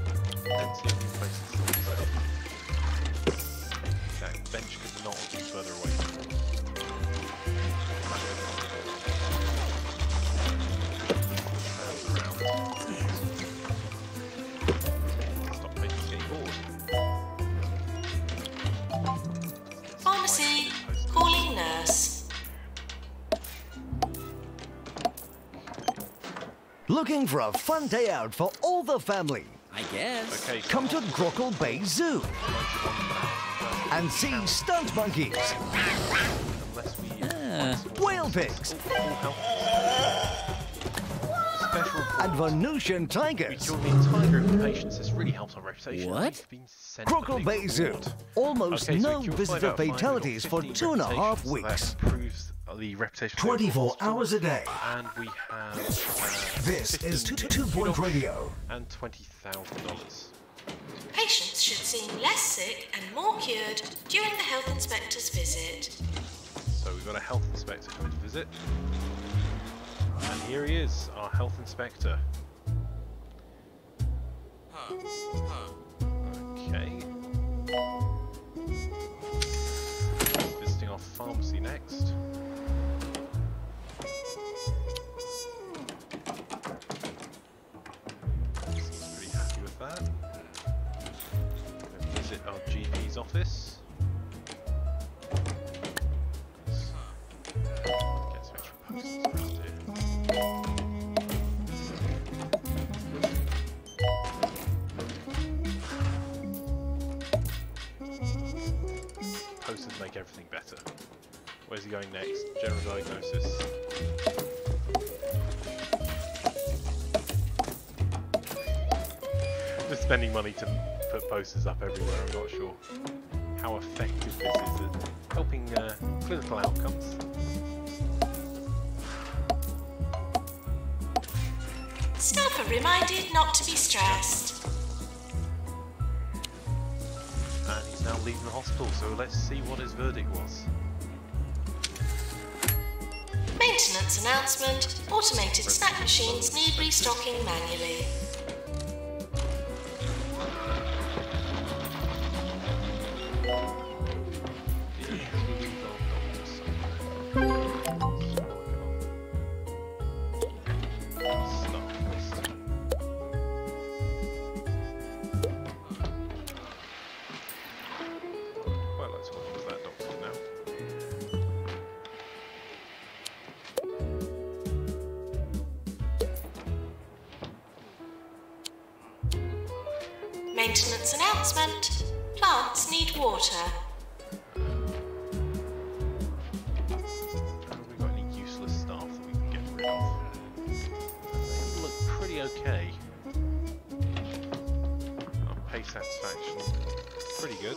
Speaker 1: Then see if we can place it somewhere. That bench could not be further away. Stop making me bored.
Speaker 3: Pharmacy, calling nurse.
Speaker 5: Looking for a fun day out for all the family?
Speaker 6: I guess.
Speaker 1: Okay,
Speaker 5: Come to Grockle Bay Zoo and see stunt monkeys,
Speaker 1: unless we
Speaker 5: whale pigs,
Speaker 1: special
Speaker 5: and Venusian
Speaker 1: we
Speaker 5: tigers.
Speaker 1: killed the entire group of patients. This really helps our reputation.
Speaker 6: What?
Speaker 1: We've been sent a
Speaker 5: Grockle
Speaker 1: big
Speaker 5: Bay Zoo.
Speaker 1: reward.
Speaker 5: Almost
Speaker 1: Okay, so
Speaker 5: no
Speaker 1: we killed
Speaker 5: visitor
Speaker 1: 5 out of 5, we got
Speaker 5: fatalities for
Speaker 1: 15
Speaker 5: 2.5
Speaker 1: reputations, so
Speaker 5: weeks.
Speaker 1: that improves the reputation of the
Speaker 4: 24
Speaker 1: hospital.
Speaker 4: hours a day.
Speaker 1: And we have
Speaker 4: This is
Speaker 1: 15
Speaker 4: 2 Point Radio.
Speaker 1: and $20,000.
Speaker 3: Patients should seem less sick and more cured during the health inspector's visit.
Speaker 1: So we've got a health inspector coming to visit. And here he is, our health inspector. Okay. Visiting our pharmacy next. Seems pretty happy with that. We'll visit our GP's office. Get some extra posters around here. Posters make everything better. Where's he going next? General diagnosis. Just spending money to put posters up everywhere. I'm not sure how effective this is at helping clinical outcomes.
Speaker 3: Staff are reminded not to be stressed.
Speaker 1: And he's now leaving the hospital, so let's see what his verdict was.
Speaker 3: Maintenance announcement. Automated snack machines need restocking manually.
Speaker 1: Well, let's walk into that doctor now.
Speaker 3: Maintenance announcement. Plants need water.
Speaker 1: Have we got any useless staff that we can get rid of? They look pretty okay. Our pay satisfaction, pretty good.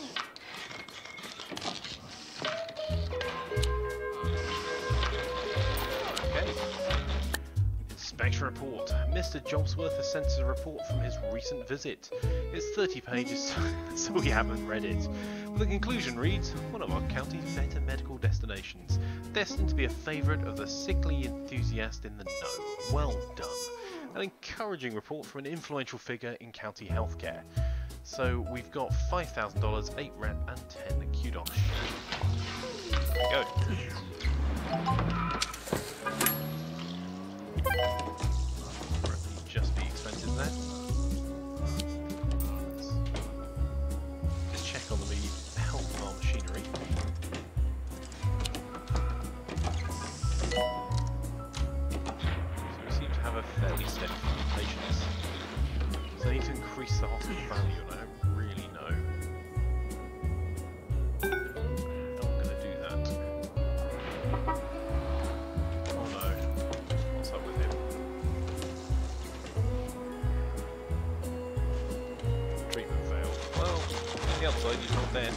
Speaker 1: Okay. Inspection report. Mr. Jobsworth has sent us a report from his recent visit. It's 30 pages, so we haven't read it. But the conclusion reads, one of our county's better medical destinations, destined to be a favourite of the sickly enthusiast in the know. Well done. An encouraging report from an influential figure in county healthcare. So we've got $5,000, 8 rep and 10 kudos. There we go. Just be expensive there. Just check on the health of our machinery. So we seem to have a fairly steady flow of patients. So I need to increase the hospital value, and I don't really know how I'm going to do that. Oh no. What's up with him? Treatment failed. Well, on the upside, he's not dead.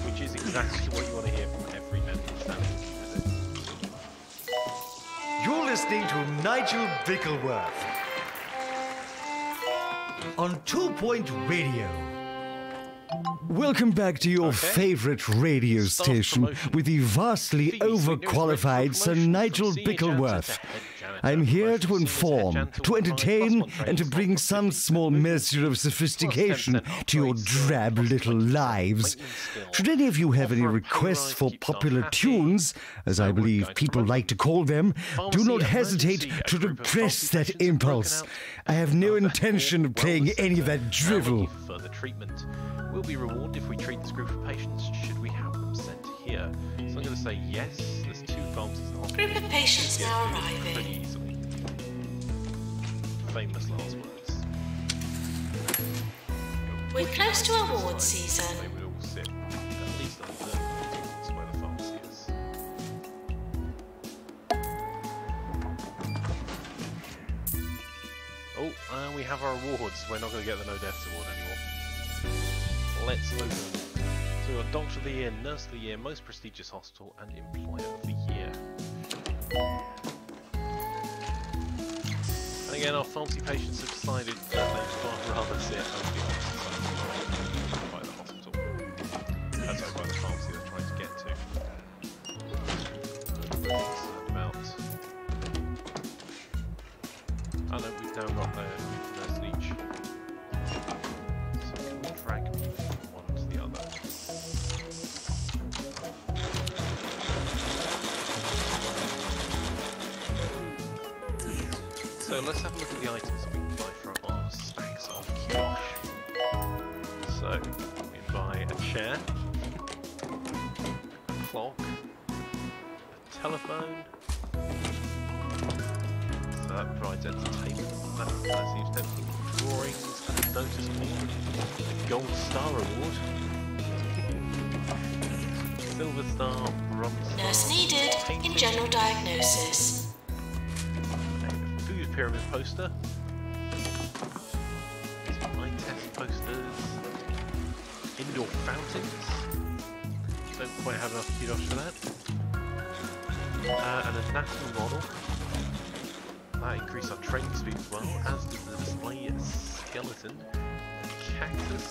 Speaker 1: Which is exactly what you want to hear from every medical establishment visit.
Speaker 4: You're listening to Nigel Bickleworth on 2 Point Radio.
Speaker 5: Welcome back to your favourite radio station with the vastly overqualified Sir Nigel Bickleworth. I'm here to inform, to entertain, and to bring some small measure of sophistication to your drab little lives. Should any of you have any requests for popular tunes, as I believe people like to call them, do not hesitate to repress that impulse. I have no intention of playing any of that drivel.
Speaker 1: Further treatment will be rewarded if we treat this group of patients should we have them sent here. So I'm going to say yes. There's 2 pharmacies in the hospital.
Speaker 3: Group of patients now arriving.
Speaker 1: Pretty easily. Famous last words.
Speaker 3: We're close to award season.
Speaker 1: They would all sit at least on the where the pharmacy is. Oh, we have our awards. We're not going to get the No Deaths Award anymore. Let's move on. So we've got Doctor of the Year, Nurse of the Year, Most Prestigious Hospital, and Employer of the Year. And again, our pharmacy patients have decided that they'd rather sit only by the hospital. That's by the pharmacy they're trying to get to. Concerned about. Oh no, we've now got the nurse each. So can we drag people from one to the other? So let's have a look at the items that we can buy from our stacks of kiosh. So we can buy a chair, a clock, a telephone. So that provides entertainment. That seems to have drawings and a notice board. A gold star award. Silver star, bronze star.
Speaker 3: Nurse needed in general diagnosis.
Speaker 1: Food pyramid poster. Some eye test posters. Indoor fountains. Don't quite have enough kudos for that. An anatomy model. That increased our training speed as well, as did the display skeleton. A cactus.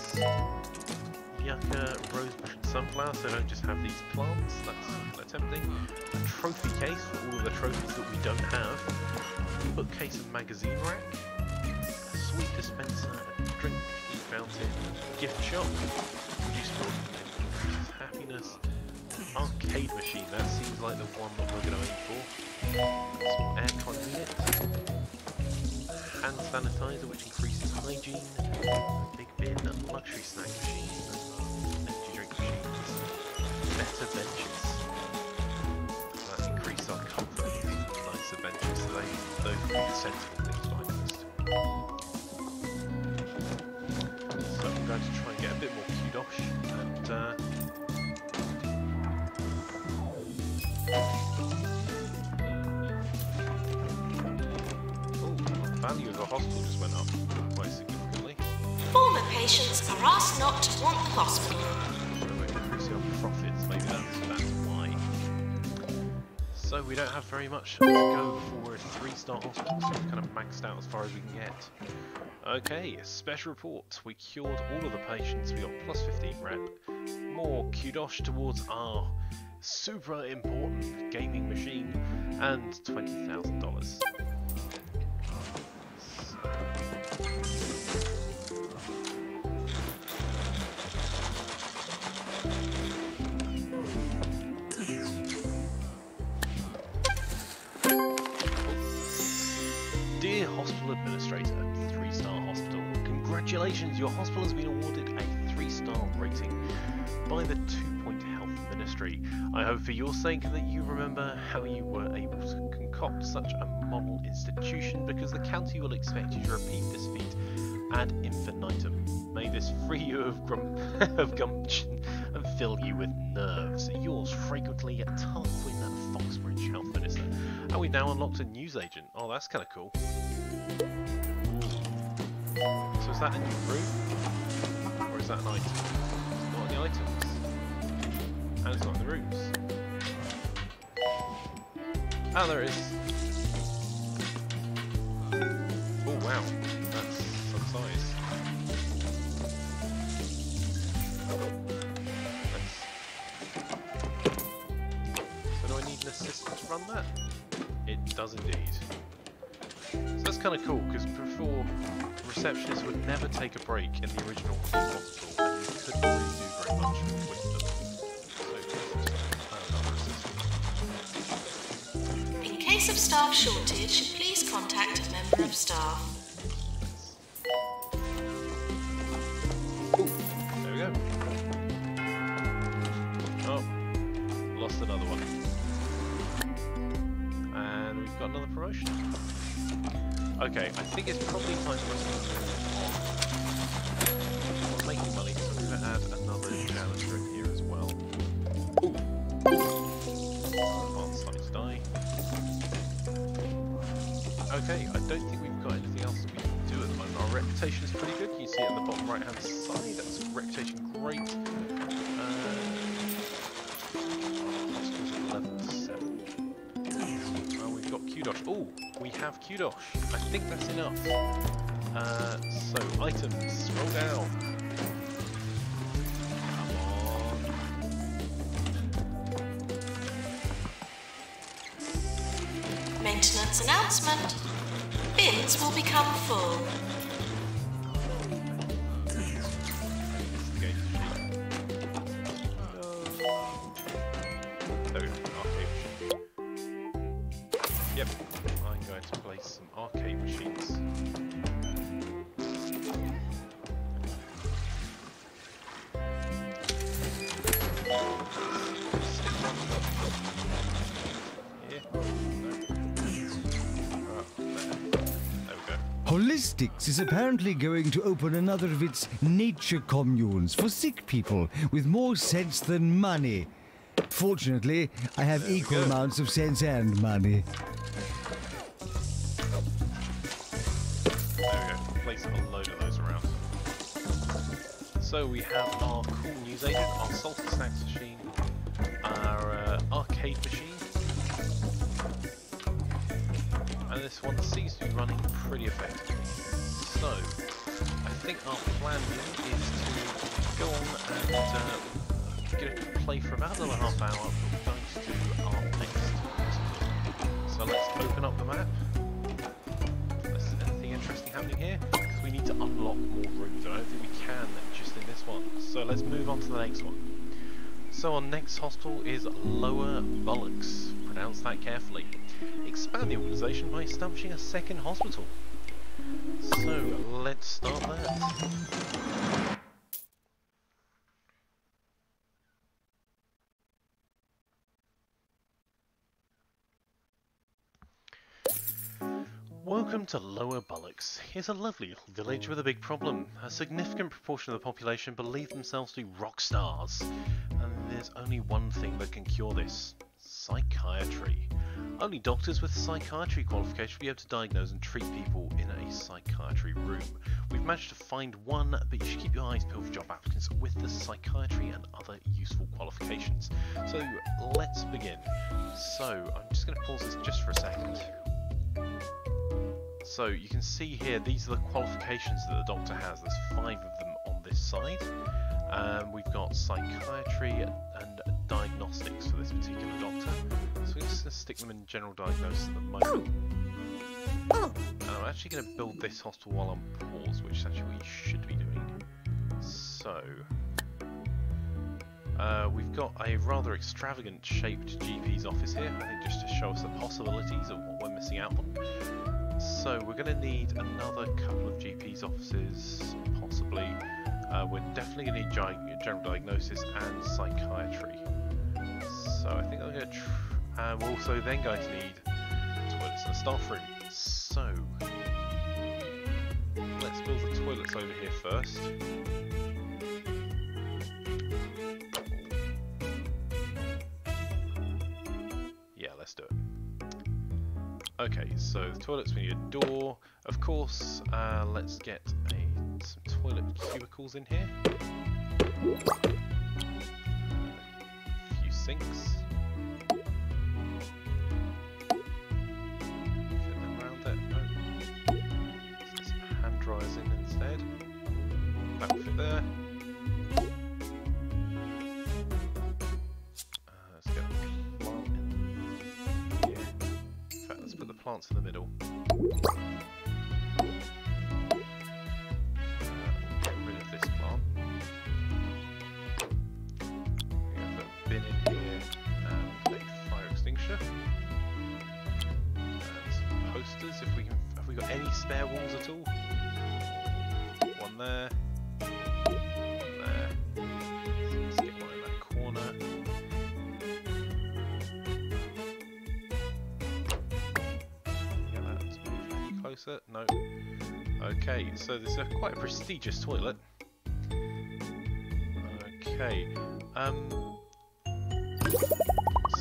Speaker 1: Yucca, rosebush and sunflower, so don't just have these plants, that's tempting. A trophy case for all of the trophies that we don't have. A bookcase and magazine rack. A sweet dispenser, a drink fountain, a gift shop. Useful happiness. An arcade machine, that seems like the one that we're going to aim for. Small aircon unit. Hand sanitizer, which increases hygiene. Big bin, a luxury snack machine. Energy drink machines. Better benches. That increase our comfort. Nicer benches, so those would be the sensible things to list. So I'm going to try and get a bit more kudos and the value of the hospital just went up quite significantly.
Speaker 3: Former patients are asked not to want the hospital.
Speaker 1: So we're increasing our profits, maybe that's why. So So we don't have very much to go for a 3-star hospital, so we're kind of maxed out as far as we can get. Okay, special report. We cured all of the patients, we got plus 15 rep. More kudos towards our super important gaming machine, and $20,000. Dear Hospital Administrator, 3-star hospital, congratulations, your hospital has been awarded a 3-star rating by the 2-Point Health Ministry. I hope for your sake that you remember how you were able to concoct such a model institution, because the county will expect you to repeat this feat ad infinitum. May this free you of gumption and fill you with nerves. Yours frequently, Tarquin Foxbridge Health Minister. And we've now unlocked a news agent. Oh, that's kind of cool. So is that a new room? Or is that an item? It's not in the items. And it's not in the rooms. Ah, there it is. Oh, wow. That's some size. So do I need an assistant to run that? It does indeed. So that's kind of cool, because before, receptionists would never take a break in the original hospital, and you couldn't really do very much with them. So another assistant.
Speaker 3: In case of staff shortage, please contact a member of staff.
Speaker 1: Ooh, there we go. Oh, lost another one. And we've got another promotion. Okay, I think it's probably time for us to move on. We're making money, so we're going to add another janitor in here as well. Ooh. Advanced size die. Okay, I don't think we've got anything else we can do at the moment. Our reputation is pretty good. You see it on the bottom right hand side. That's reputation great. Hospital's at level 7. We've got Kudosh. Oh, we have Kudosh. I think that's enough. So items, scroll down. Come on.
Speaker 3: Maintenance announcement. Bins will become full.
Speaker 1: Yep, I'm going to place some arcade machines.
Speaker 5: Holistics is apparently going to open another of its nature communes for sick people with more sense than money. Fortunately, I have equal amounts of sense and money.
Speaker 1: There we go, place a load of those around. So we have our cool news agent, our salty snacks machine, our arcade machine, and this one seems to be running pretty effectively. So I think our plan here is to go on and get a play for about another half hour before we go to our next hospital. So let's open up the map. Is there anything interesting happening here? Because we need to unlock more rooms. I don't think we can just in this one. So let's move on to the next one. So our next hospital is Lower Bullocks. Pronounce that carefully. Expand the organisation by establishing a second hospital. So let's start that. Welcome to Lower Bullocks. Here's a lovely little village with a big problem. A significant proportion of the population believe themselves to be rock stars. And there's only one thing that can cure this. Psychiatry. Only doctors with psychiatry qualification will be able to diagnose and treat people in a psychiatry room. We've managed to find one, but you should keep your eyes peeled for job applicants with the psychiatry and other useful qualifications. So let's begin. So I'm just going to pause this just for a second. So you can see here, these are the qualifications that the doctor has. There's 5 of them on this side. We've got psychiatry and diagnostics for this particular doctor. So we're just going to stick them in general diagnosis at the moment. And I'm actually going to build this hospital while on pause, which is actually what you should be doing. So we've got a rather extravagant shaped GP's office here, I think just to show us the possibilities of what we're missing out on. So we're going to need another couple of GP's offices, possibly. We're definitely going to need general diagnosis and psychiatry. So I think I'm going to we're also then going to need toilets and a staff room. So let's build the toilets over here first. Yeah, let's do it. Okay, so the toilets, we need a door. Of course, let's get some toilet cubicles in here. A few sinks. Fit them around there. No. Let's get some hand dryers in instead. That will fit there. Let's get a plant in here. In fact, let's put the plants in the middle. Get rid of this plant. We're going to put a bin in here and a fire extinguisher. And some posters if we can. Have we got any spare walls at all? One there. One there. Let's get one in that corner. Closer? No. Okay, so this is quite a prestigious toilet. Okay.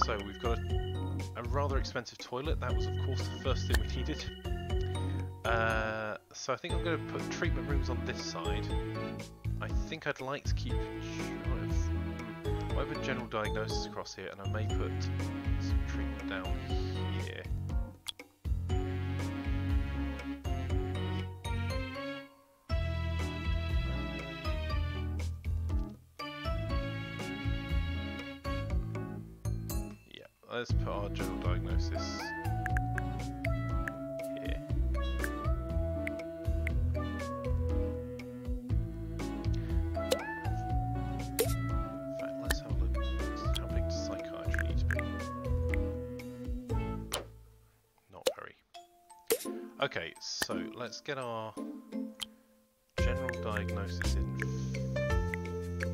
Speaker 1: So we've got a rather expensive toilet. That was, of course, the first thing we needed. So I think I'm going to put treatment rooms on this side. I think I'd like to keep. I might put general diagnosis across here, and I may put some treatment down here. Let's put our general diagnosis here. In fact, let's have a look. How big does psychiatry need to be? Not very. Okay, so let's get our general diagnosis in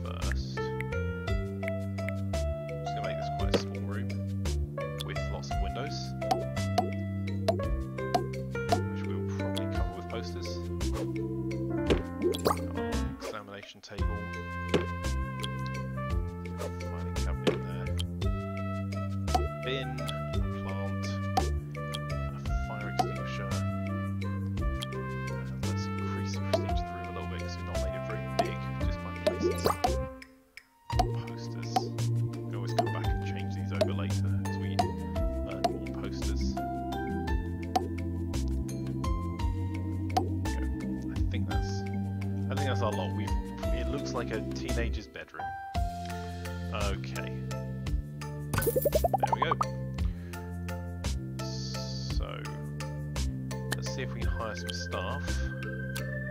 Speaker 1: first. I'm just going to make this quite a small room. Lots of windows, which we will probably cover with posters. Our examination table, filing cabinet in there, bin, a plant, a fire extinguisher, and let's increase the prestige of the room a little bit because we've not made it very big just by placing some posters. We always come back and change these over later as we posters. I think that's our lot. It looks like a teenager's bedroom. Okay. There we go. So let's see if we can hire some staff.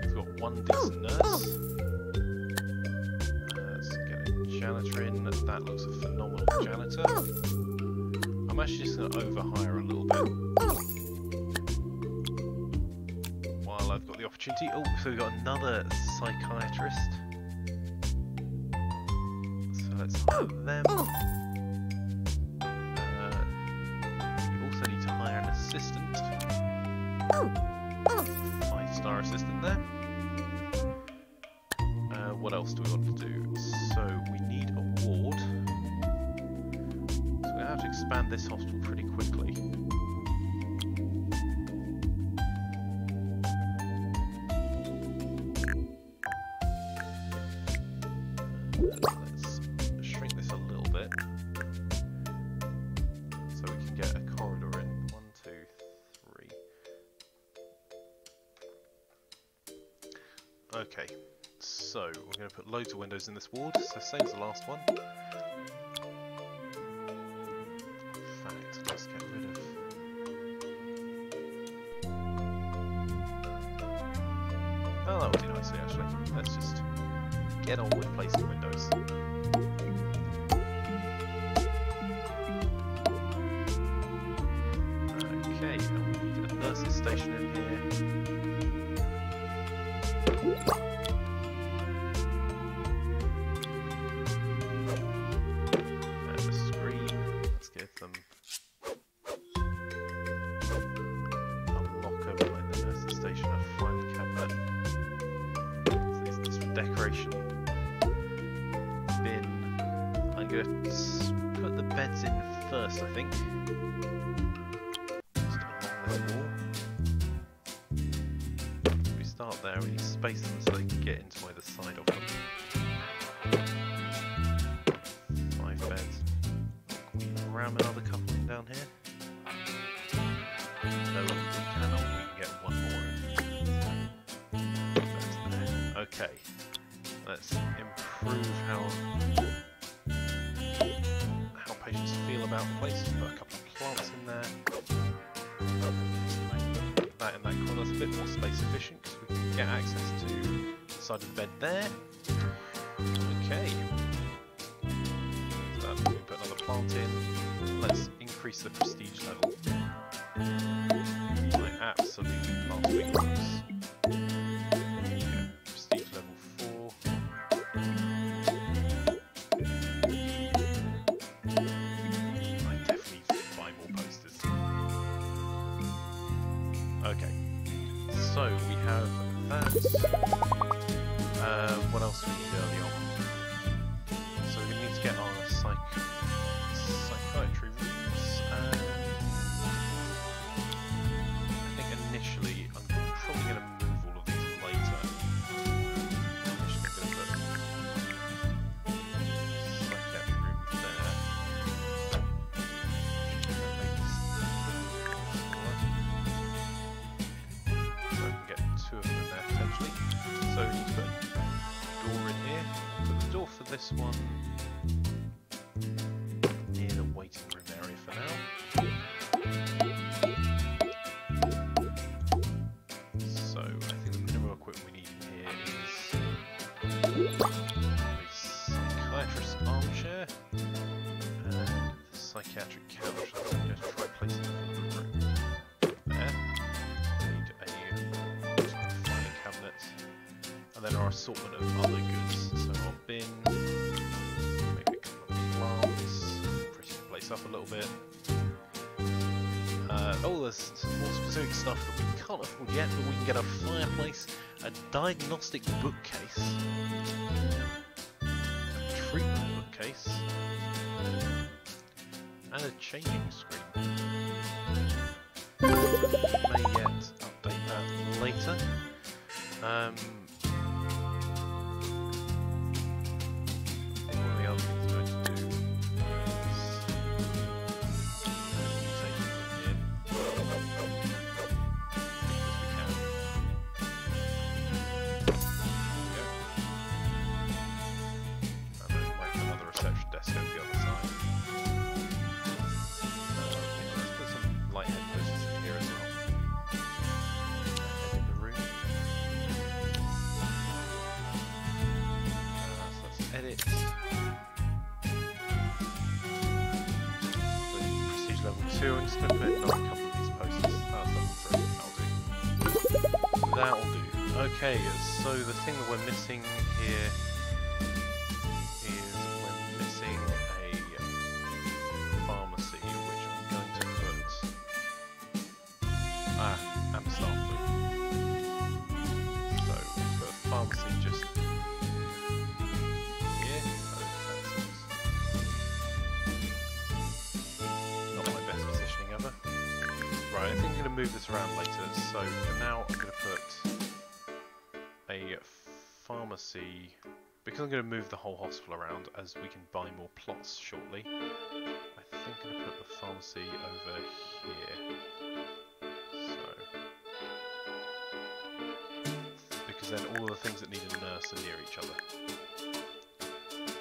Speaker 1: We've got one decent nurse. Let's get a janitor in. That looks a phenomenal janitor. I'm actually just going to overhire a little bit while I've got the opportunity. Oh, so we've got another psychiatrist. So let's hire them. You also need to hire an assistant. 5-star assistant there. What else do we want to do? So we need a ward. So we're going to have to expand this hospital pretty quickly. Let's shrink this a little bit so we can get a corridor in. 1, 2, 3. Okay, so we're going to put loads of windows in this ward, so same as the last one. In fact, let's get rid of... Oh, that would be nicely actually. Let's just get on with placing windows. Okay, and we need a nurse's station in here. And a screen. Let's give them a locker behind the nurse's station, a file cabinet. This decoration bin. I'm going to put the beds in first, I think. Just along this wall. If we start there, we need to space them so they can get into either side of them. 5 beds. Can we ram another couple in down here? No, we cannot. We can get one more in. Okay, let's improve how patients feel about the place. Put a couple of plants in there. That in that corner is a bit more space efficient because we can get access to the side of the bed there. Okay. So we put another plant in. Let's increase the prestige level. I absolutely love big rooms. Prestige level 4. I definitely buy more posters. Okay, so we have that. What else do we need early on? So we're going to need to get our psychiatry rooms. I think initially I'm probably going to move all of these later. Initially I'm going to put psychiatry room there. So I can get 2 of them in there potentially. So we need to put a door in here. Put the door for this one near the waiting room area for now. So I think the minimum equipment we need in here is a psychiatrist armchair and the psychiatric couch. So I'm going to try placing it in the room. There. We need a filing cabinet. And then our assortment of other goods. So our bin, maybe a couple of plants, pretty the place up a little bit. Oh, there's some more specific stuff that we can't afford yet, but we can get a fireplace, a diagnostic bookcase, a treatment bookcase, and a changing screen. May yet update that later. One of the other things we're going to do is take it in here because we can. There we go. And then make another reception desk over the other side. Let's put some light head posters in here as well. Head in the room. So let's edit. Prestige level 2. I'm just going to put another couple of these posters. That'll do. Okay, so the thing that we're missing here is we're missing a pharmacy, which I'm going to put and staff room. So we'll put a pharmacy just here. Not my best positioning ever. Right, I think I'm going to move this around later. So for now, I'm going to put a pharmacy because I'm going to move the whole hospital around as we can buy more plots shortly, I think I'm going to put the pharmacy over here. So, because then all the things that need a nurse are near each other.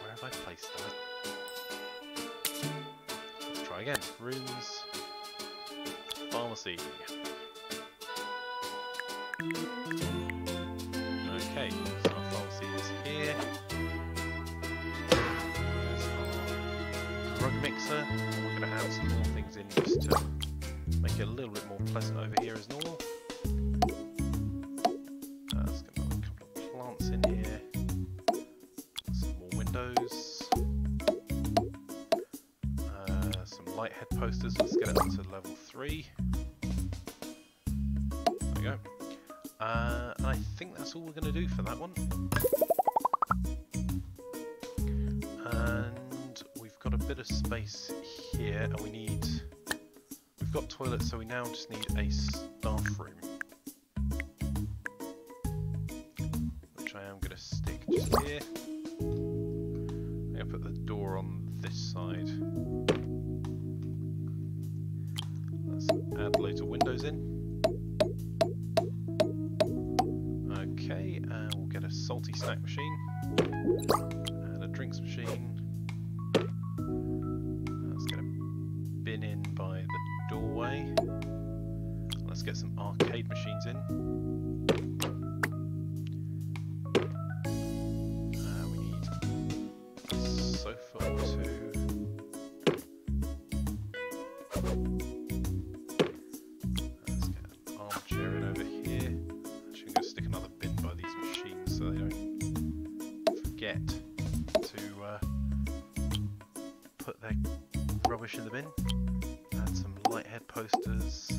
Speaker 1: Where have I placed that? Let's try again. Rooms, pharmacy. Okay, so our pharmacy is here. There's our drug mixer. We're going to add some more things in just to make it a little bit more pleasant over here as normal. Let's get another couple of plants in here. Some more windows. Some light head posters. Let's get it up to level 3. There we go. And I think that's all we're going to do for that one. And we've got a bit of space here, and we've got toilets, so we now just need a staff room, which I am going to stick just here. I'm going to put the door on this side. Let's add loads of windows in. Okay, we'll get a salty snack machine and a drinks machine. Let's get a bin in by the doorway. Let's get some arcade machines in. We need a sofa or 2. Let's get an armchair in over here. Actually, I'm going to stick another bin by these machines so they don't forget to put their rubbish in the bin. Add some light head posters.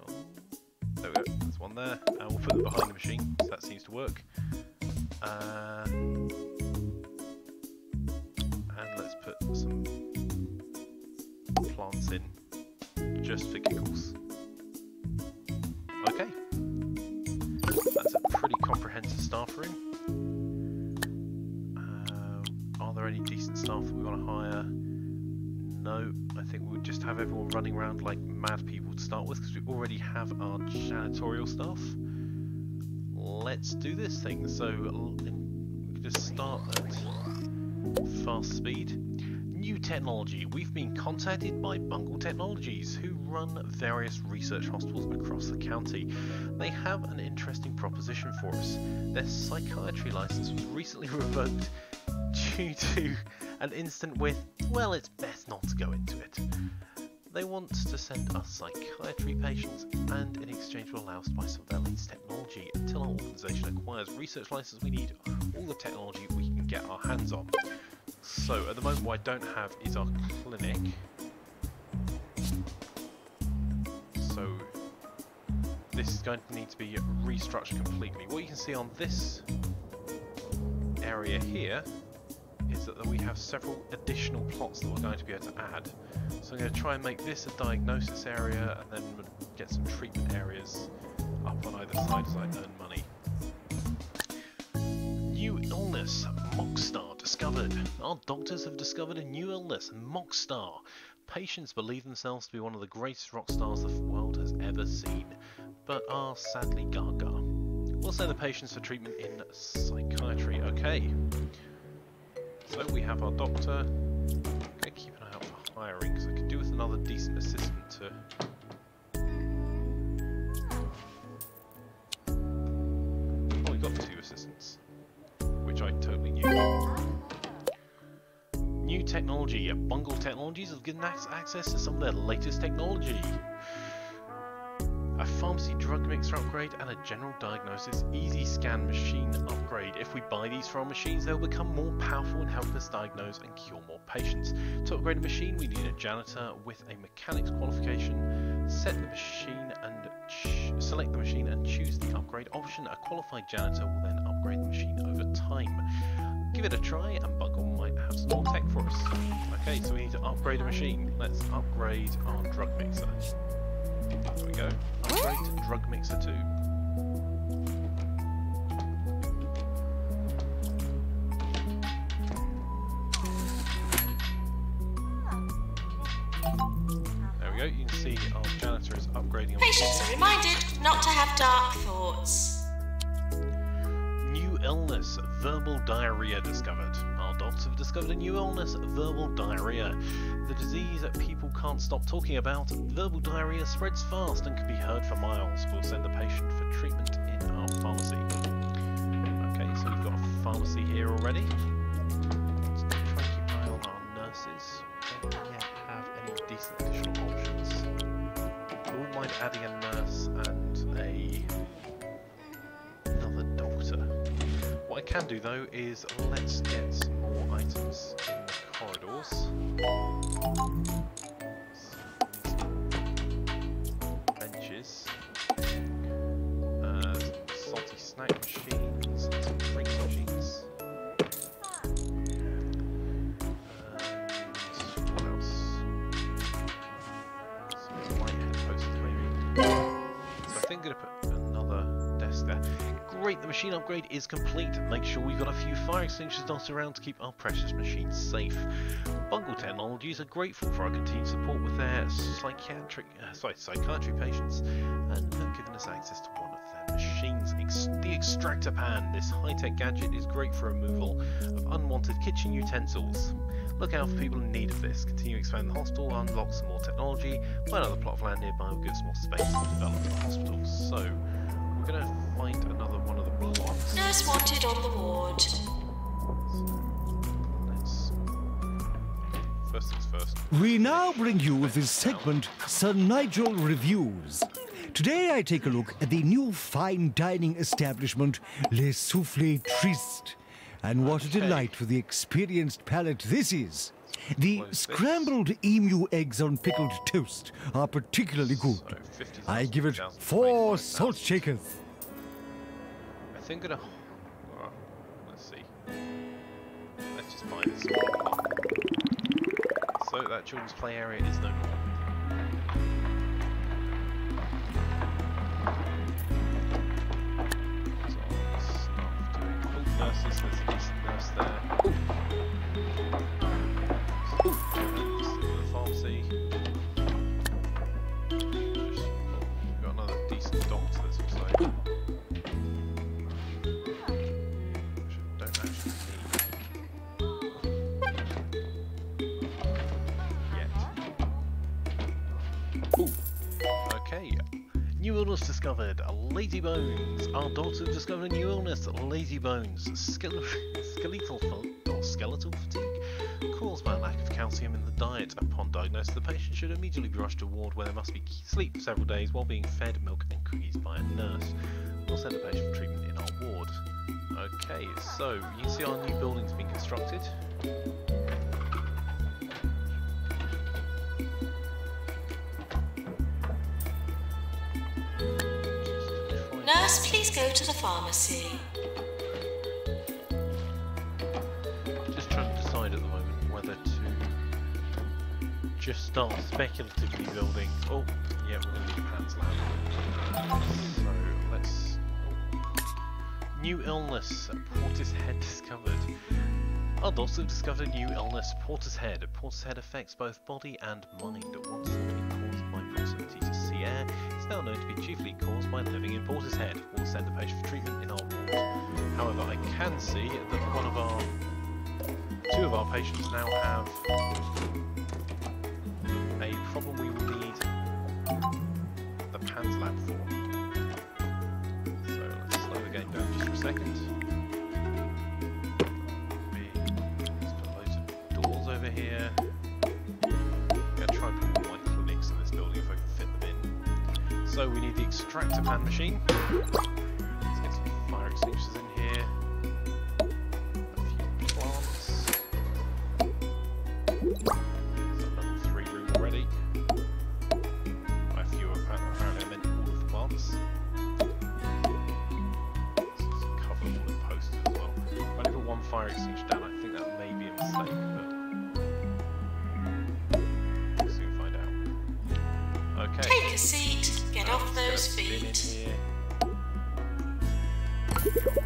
Speaker 1: Oh, there we go, there's one there. And we'll put them behind the machine, so that seems to work. And let's put some plants in, just for giggles. Okay. That's a pretty comprehensive staff room. Are there any decent staff that we want to hire? No, I think we'll just have everyone running around like mad people to start with, because we already have our janitorial staff. Let's do this thing. So we can just start at fast speed. New technology. We've been contacted by Bungle Technologies, who run various research hospitals across the county. They have an interesting proposition for us. Their psychiatry license was recently revoked due to an incident with, well, it's best not to go into it. They want to send us psychiatry patients, and in exchange will allow us to buy some of their latest technology. Until our organisation acquires research license, we need all the technology we can get our hands on. So at the moment what I don't have is our clinic. So this is going to need to be restructured completely. What you can see on this area here is that we have several additional plots that we're going to be able to add. So I'm going to try and make this a diagnosis area, and then get some treatment areas up on either side as I earn money. New illness, Mockstar discovered. Our doctors have discovered a new illness, Mockstar. Patients believe themselves to be one of the greatest rock stars the world has ever seen, but are sadly gaga. We'll send the patients for treatment in psychiatry. Okay. So we have our doctor. I'm going to keep an eye out for hiring, because I could do with another decent assistant to... Oh, we got 2 assistants, which I totally knew. New technology. Bungle Technologies have given us access to some of their latest technology. A pharmacy drug mixer upgrade and a general diagnosis easy scan machine upgrade. If we buy these from our machines, they'll become more powerful and help us diagnose and cure more patients. To upgrade a machine, we need a janitor with a mechanics qualification. Set the machine and select the machine and choose the upgrade option. A qualified janitor will then upgrade the machine over time. Give it a try, and Bungle might have some more tech for us. Okay, so we need to upgrade a machine. Let's upgrade our drug mixer. There we go. Upgrade to drug mixer 2.
Speaker 3: Patients are reminded not to have dark thoughts.
Speaker 1: New illness, verbal diarrhea discovered. Our doctors have discovered a new illness, verbal diarrhea. The disease that people can't stop talking about. Verbal diarrhea spreads fast and can be heard for miles. We'll send the patient for treatment in our pharmacy. Okay, so we've got a pharmacy here already. Let's try and keep an eye on our nurses. We don't yet have any decent additional options. I wouldn't mind adding a nurse and another doctor. What I can do though is let's get some more items in the corridors. Benches, salty snack machines, some drink machines. What else? Some light head posters maybe. So I think I'm going to put another desk there. Great, the machine upgrade is complete. Make sure we've got a few fire extinguishers dotted around to keep our precious machines safe. Bungle Technologies are grateful for our continued support with their psychiatry patients and have given us access to one of their machines. The extractor pan. This high-tech gadget is great for removal of unwanted kitchen utensils. Look out for people in need of this. Continue expanding the hospital, unlock some more technology. Find another plot of land nearby will give us more space to develop the hospital. So we're going to find another one of the plots.
Speaker 3: Nurse wanted on the ward.
Speaker 1: First things first.
Speaker 5: We now bring you this segment, Sir Nigel Reviews. Today I take a look at the new fine dining establishment, Le Soufflé Triste. And what a delight for the experienced palate this is. The scrambled emu eggs on pickled toast are particularly good.
Speaker 1: So,
Speaker 5: I give it 4 salt shakers.
Speaker 1: I think let's see. Let's just buy this one. So that children's play area is no more. So stuff doing. Oh, nurses, there's a decent nurse there. The pharmacy. We've got another decent doctor that's also. Okay, new illness discovered, lazy bones. Our doctors have discovered a new illness, lazy bones. Skeletal fatigue caused by a lack of calcium in the diet. Upon diagnosis, the patient should immediately be rushed to a ward where there must be sleep for several days while being fed milk and cookies by a nurse. We'll send the patient for treatment in our ward. Okay, so you can see our new building's being constructed.
Speaker 3: Nurse, please go to the pharmacy.
Speaker 1: Just trying to decide at the moment whether to just start speculatively building. Oh, yeah, we're going to need a Pan's lab. So let's. New illness, Portishead discovered. Our doctors have discovered a new illness, Portishead. Portishead affects both body and mind. Once thought to be caused by proximity to sea air, it's now known to be chiefly caused by living in Portishead. We'll send the patient for treatment in our ward. However, I can see that two of our patients now have a problem we will need the Pan's lab for. So let's slow the game down just for a second. Let's put loads of doors over here. I'm going to try and put all my clinics in this building if I can fit them in. So we need the extractor pan machine. Let's get some fire extinguishers in here. A few plants. There's a level 3 room already. By a few, apparently I meant all of the plants. Let's cover them all in posters as well. If I only put one fire extinguisher down, I think that may be a mistake, but we'll soon find out. Okay.
Speaker 3: Take a seat, get off those feet.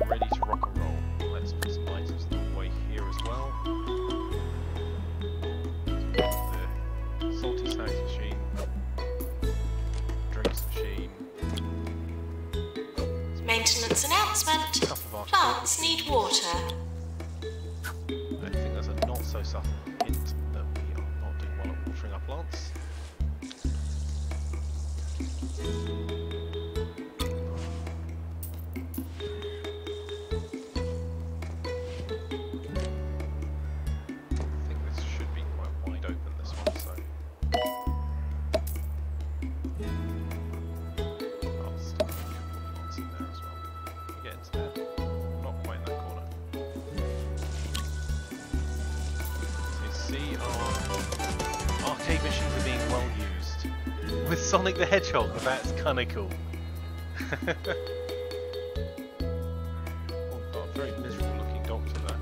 Speaker 1: Ready to rock and roll. Let's put some items away here as well. The salty snacks machine, drinks machine,
Speaker 3: Announcement. Plants need water.
Speaker 1: I think there's a not so subtle hint that we are not doing well at watering our plants. I think this should be quite wide open, this one, so I'll stick a couple of plants in there as well. Get into there. Not quite in that corner. So you see our arcade machines are being well used. With Sonic the Hedgehog, that's kinda cool. Oh, got a very miserable looking doctor there.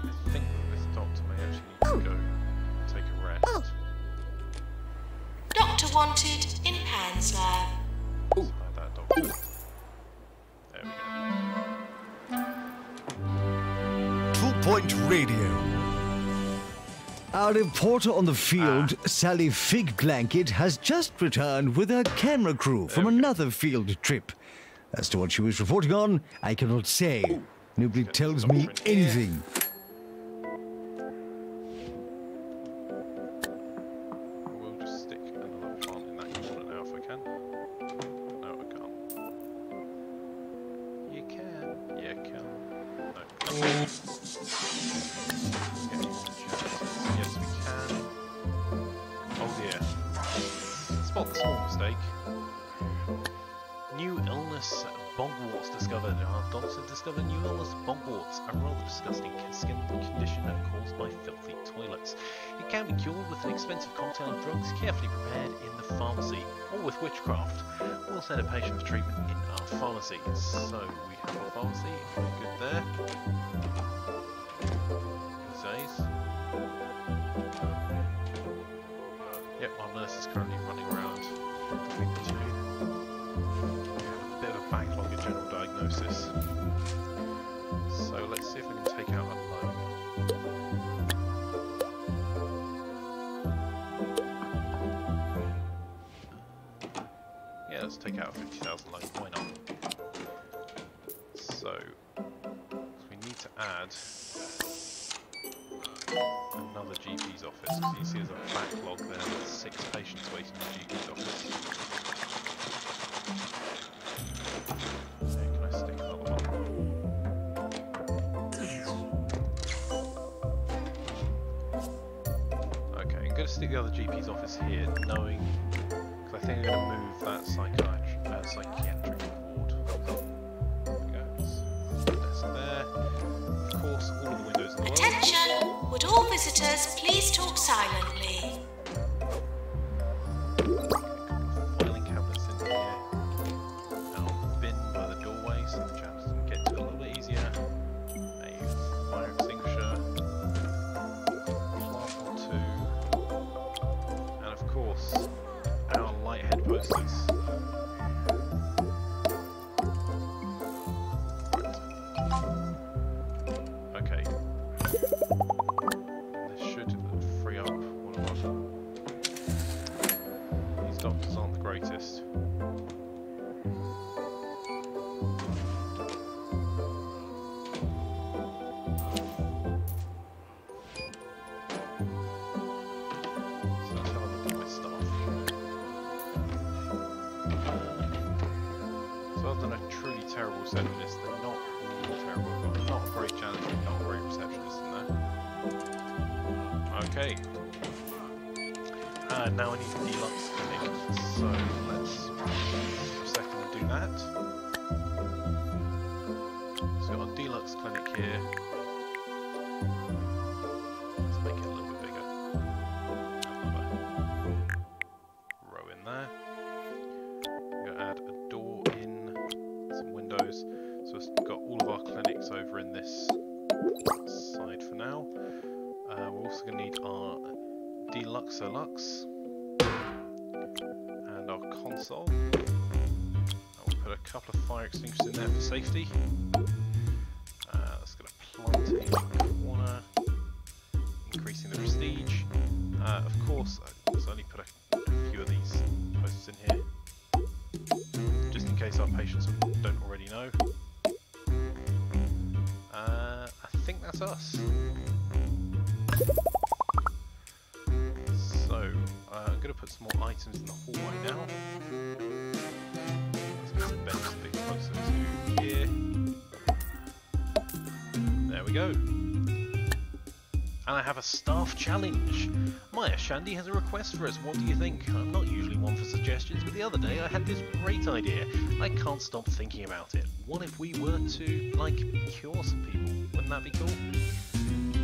Speaker 1: I think this doctor may actually need to go take a rest.
Speaker 3: Doctor wanted in Pan's lab.
Speaker 1: Let's hide that doctor. There we go.
Speaker 5: 2-Point Radio. Our reporter on the field, Sally Fig Blanket, has just returned with her camera crew from another field trip. As to what she was reporting on, I cannot say. Nobody tells me anything.
Speaker 1: We'll just stick another plant in that corner now if I can. No, I can't. You can. Yeah, can. No. Yes, we can. Oh dear. Spot the small mistake. New illness, bogwarts discovered. Our doctor discovered new illness, bogwarts, a rather disgusting skin condition caused by filthy toilets. It can be cured with an expensive cocktail of drugs carefully prepared in the pharmacy, or with witchcraft. We'll send a patient for treatment in our pharmacy. So we have a pharmacy, very good there. Days. Yep, our nurse is currently running around between the two. We have a bit of a backlog in general diagnosis. So let's see if we can take out a loan. Yeah, let's take out a 50,000 loan, why not? So we need to add another GP's office, because you see there's a backlog there with 6 patients waiting in the GP's office. Okay, can I stick another one? Okay, I'm going to stick the other GP's office here, knowing, because I think I'm going to move that psychiatric ward. There we go, that's there. Of course, all of the windows in the world.
Speaker 3: Attention! Would all visitors please talk silently?
Speaker 1: Filing cabinets in here. Our bin by the doorway so the chaps can get to it a little bit easier. A fire extinguisher. Plant or two. And of course, our light head posters. Okay. This should free up one of our... These doctors aren't the greatest. So let's have a look at my staff. So other than a truly terrible receptionist, they're not all terrible. We've got not a great janitor, not a great receptionist in there. Okay. Now I need a deluxe clinic, so let's for a second do that. So we've got a deluxe clinic here. Let's make it a little bit bigger. Another row in there. We're going to add a door in, some windows. So we've got all of our clinics over in this side for now. We're also going to need our Deluxe and our console. We'll put a couple of fire extinguishers in there for safety. Let's get a planting in the corner, increasing the prestige. Of course, let's only put a few of these case our patients don't already know. I think that's us. So, I'm going to put some more items in the hallway now. Let's get some beds a bit closer to here. There we go. And I have a staff challenge. Maya Shandy has a request for us. What do you think? I'm not usually one for suggestions, but the other day I had this great idea. I can't stop thinking about it. What if we were to, like, cure some people? Wouldn't that be cool?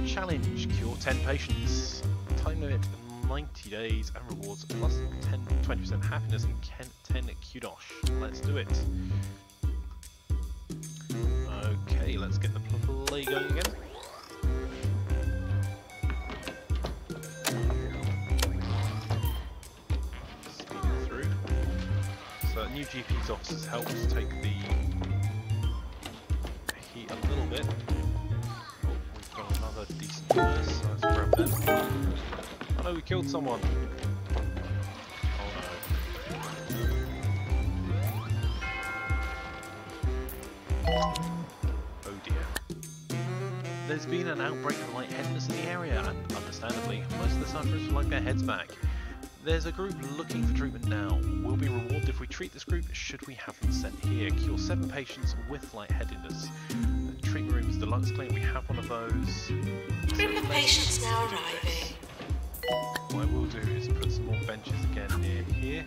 Speaker 1: Challenge: cure 10 patients. Time limit 90 days and rewards plus 20% happiness and 10 kudosh. Let's do it. Okay, let's get the play going again. New GP's officers help us take the heat a little bit. Oh, we've got another decent nurse, so let's grab them. Oh no, we killed someone! Oh no. Oh dear. There's been an outbreak of lightheadedness in the area, and understandably, most of the sufferers would like their heads back. There's a group looking for treatment now. We'll be rewarded if we treat this group should we have them sent here. Cure 7 patients with lightheadedness. The treatment room is deluxe clinic. We have one of those.
Speaker 3: Group of patients now arriving.
Speaker 1: What I will do is put some more benches again near here.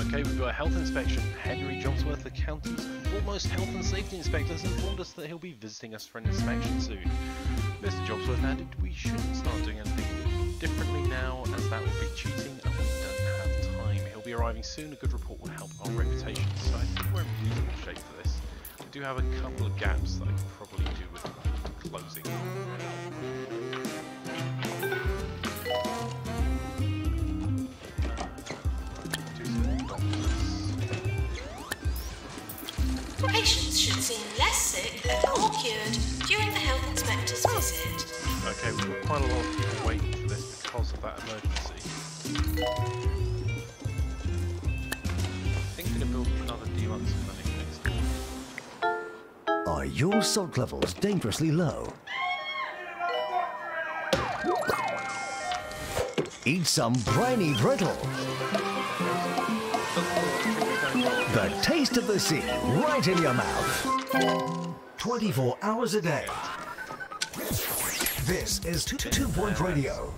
Speaker 1: Okay, we've got a health inspection. Henry Jobsworth, the county's foremost health and safety inspector, has informed us that he'll be visiting us for an inspection soon. Mr. Jobsworth added we shouldn't start doing anything differently now, as that would be cheating and we don't have time. He'll be arriving soon. A good report will help our reputation, so I think we're in reasonable shape for this. We do have a couple of gaps that I could probably do with closing.
Speaker 3: Patients should seem less sick and more cured during the health inspector's visit.
Speaker 1: Okay, we've got quite a lot of people waiting for this because of that emergency. I think we're going to build another deluxe clinic next door.
Speaker 5: Are your salt levels dangerously low? Eat some briny brittle. The taste of the sea right in your mouth.
Speaker 4: 24 hours a day. This is 2 Point Radio.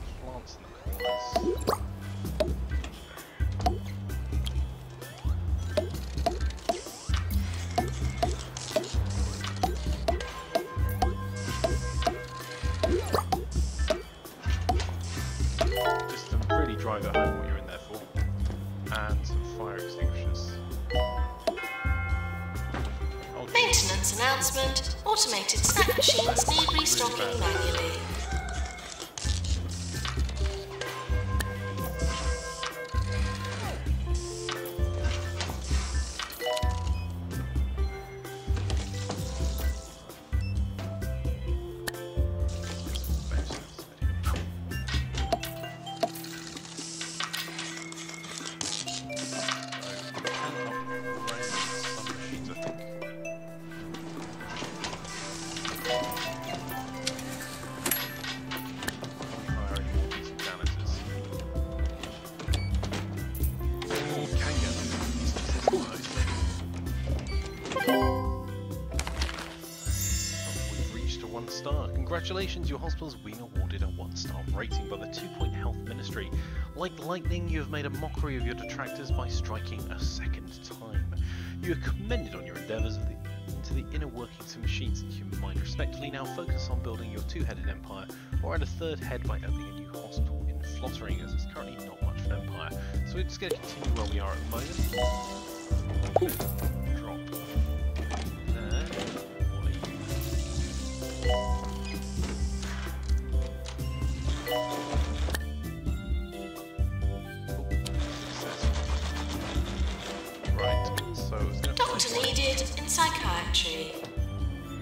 Speaker 1: Just to really drive it home what you're in there for. And some fire extinguishers.
Speaker 3: Maintenance announcement. Automated snack machines need restocking manually.
Speaker 1: Congratulations, your hospital's been awarded a 1-star rating by the 2 Point Health Ministry. Like lightning, you have made a mockery of your detractors by striking a second time. You are commended on your endeavours into the inner workings of machines, and you might respectfully now focus on building your 2-headed empire, or add a 3rd head by opening a new hospital in Flottering, as it's currently not much of an empire. So we're just going to continue where we are at the moment. Drop there.
Speaker 3: pantry.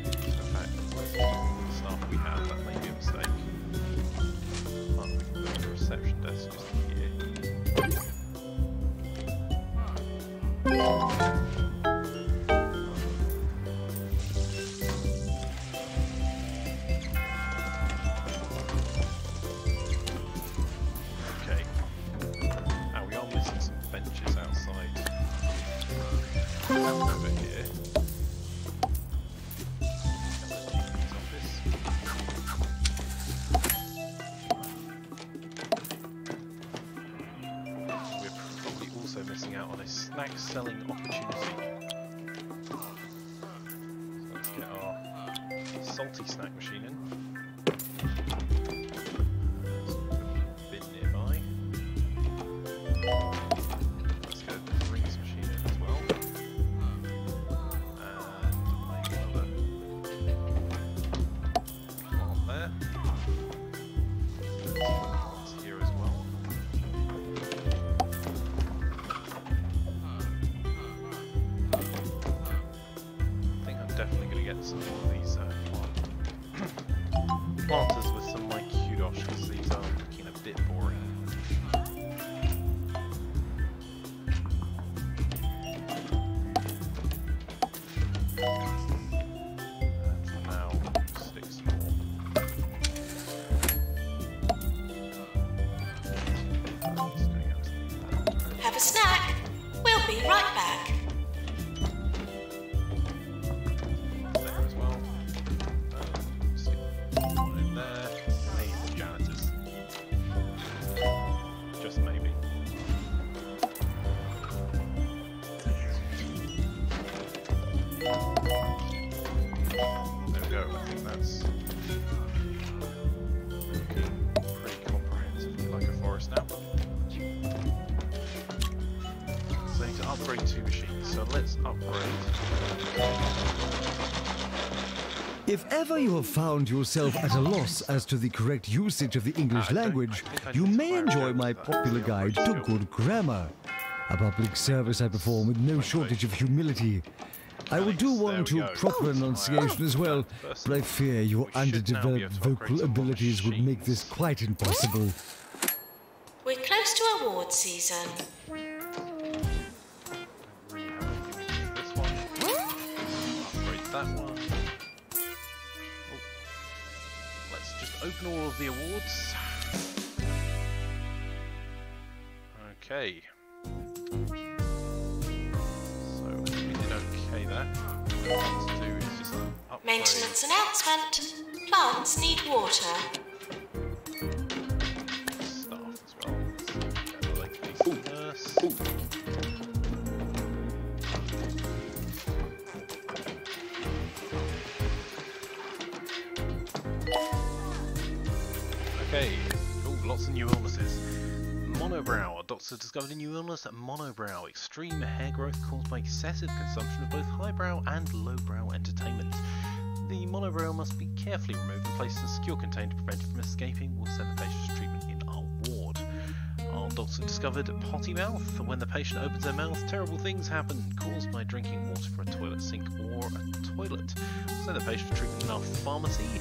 Speaker 1: In fact, the staff we have, that may be a mistake. Oh, we can put the reception desk just here. Okay. Now we are missing some benches outside. Over here. We're probably also missing out on a snack selling opportunity. So let's get our salty snack machine in. There's a bin nearby. Let's get a drinks machine in as well. And another plant there. It's here as well. I think I'm definitely going to get some more of these planters with some like kudos, because these are looking a bit boring. And now stick some more. Just going out to the
Speaker 3: Have a snack. We'll be right back.
Speaker 1: there as well. Stick one in there. Maybe the janitors. Just maybe. There we go. I think that's looking pretty comprehensively like a forest now. So I need to upgrade 2 machines. So let's upgrade.
Speaker 5: If ever you have found yourself at a loss as to the correct usage of the English language, you may enjoy my popular guide to good grammar. A public service I perform with no shortage of humility. I will do one to proper enunciation as well, but I fear your underdeveloped vocal abilities would make this quite impossible.
Speaker 3: We're close to award season.
Speaker 1: Really happy with this one. Upgrade that one. Oh. Let's just open all of the awards. Okay. So we did okay there. What let's do is just upgrade
Speaker 3: Maintenance announcement. Plants need water.
Speaker 1: staff as well. Get a lengthy nurse. Okay. Oh, lots of new illnesses. Monobrow. A doctor discovered a new illness, monobrow. Extreme hair growth caused by excessive consumption of both highbrow and lowbrow entertainment. The monobrow must be carefully removed and placed in a secure container to prevent it from escaping. We'll send the patient to treatment in our ward. Our doctor discovered potty mouth. When the patient opens their mouth, terrible things happen, caused by drinking water from a toilet sink or a toilet. We'll send the patient for treatment in our pharmacy.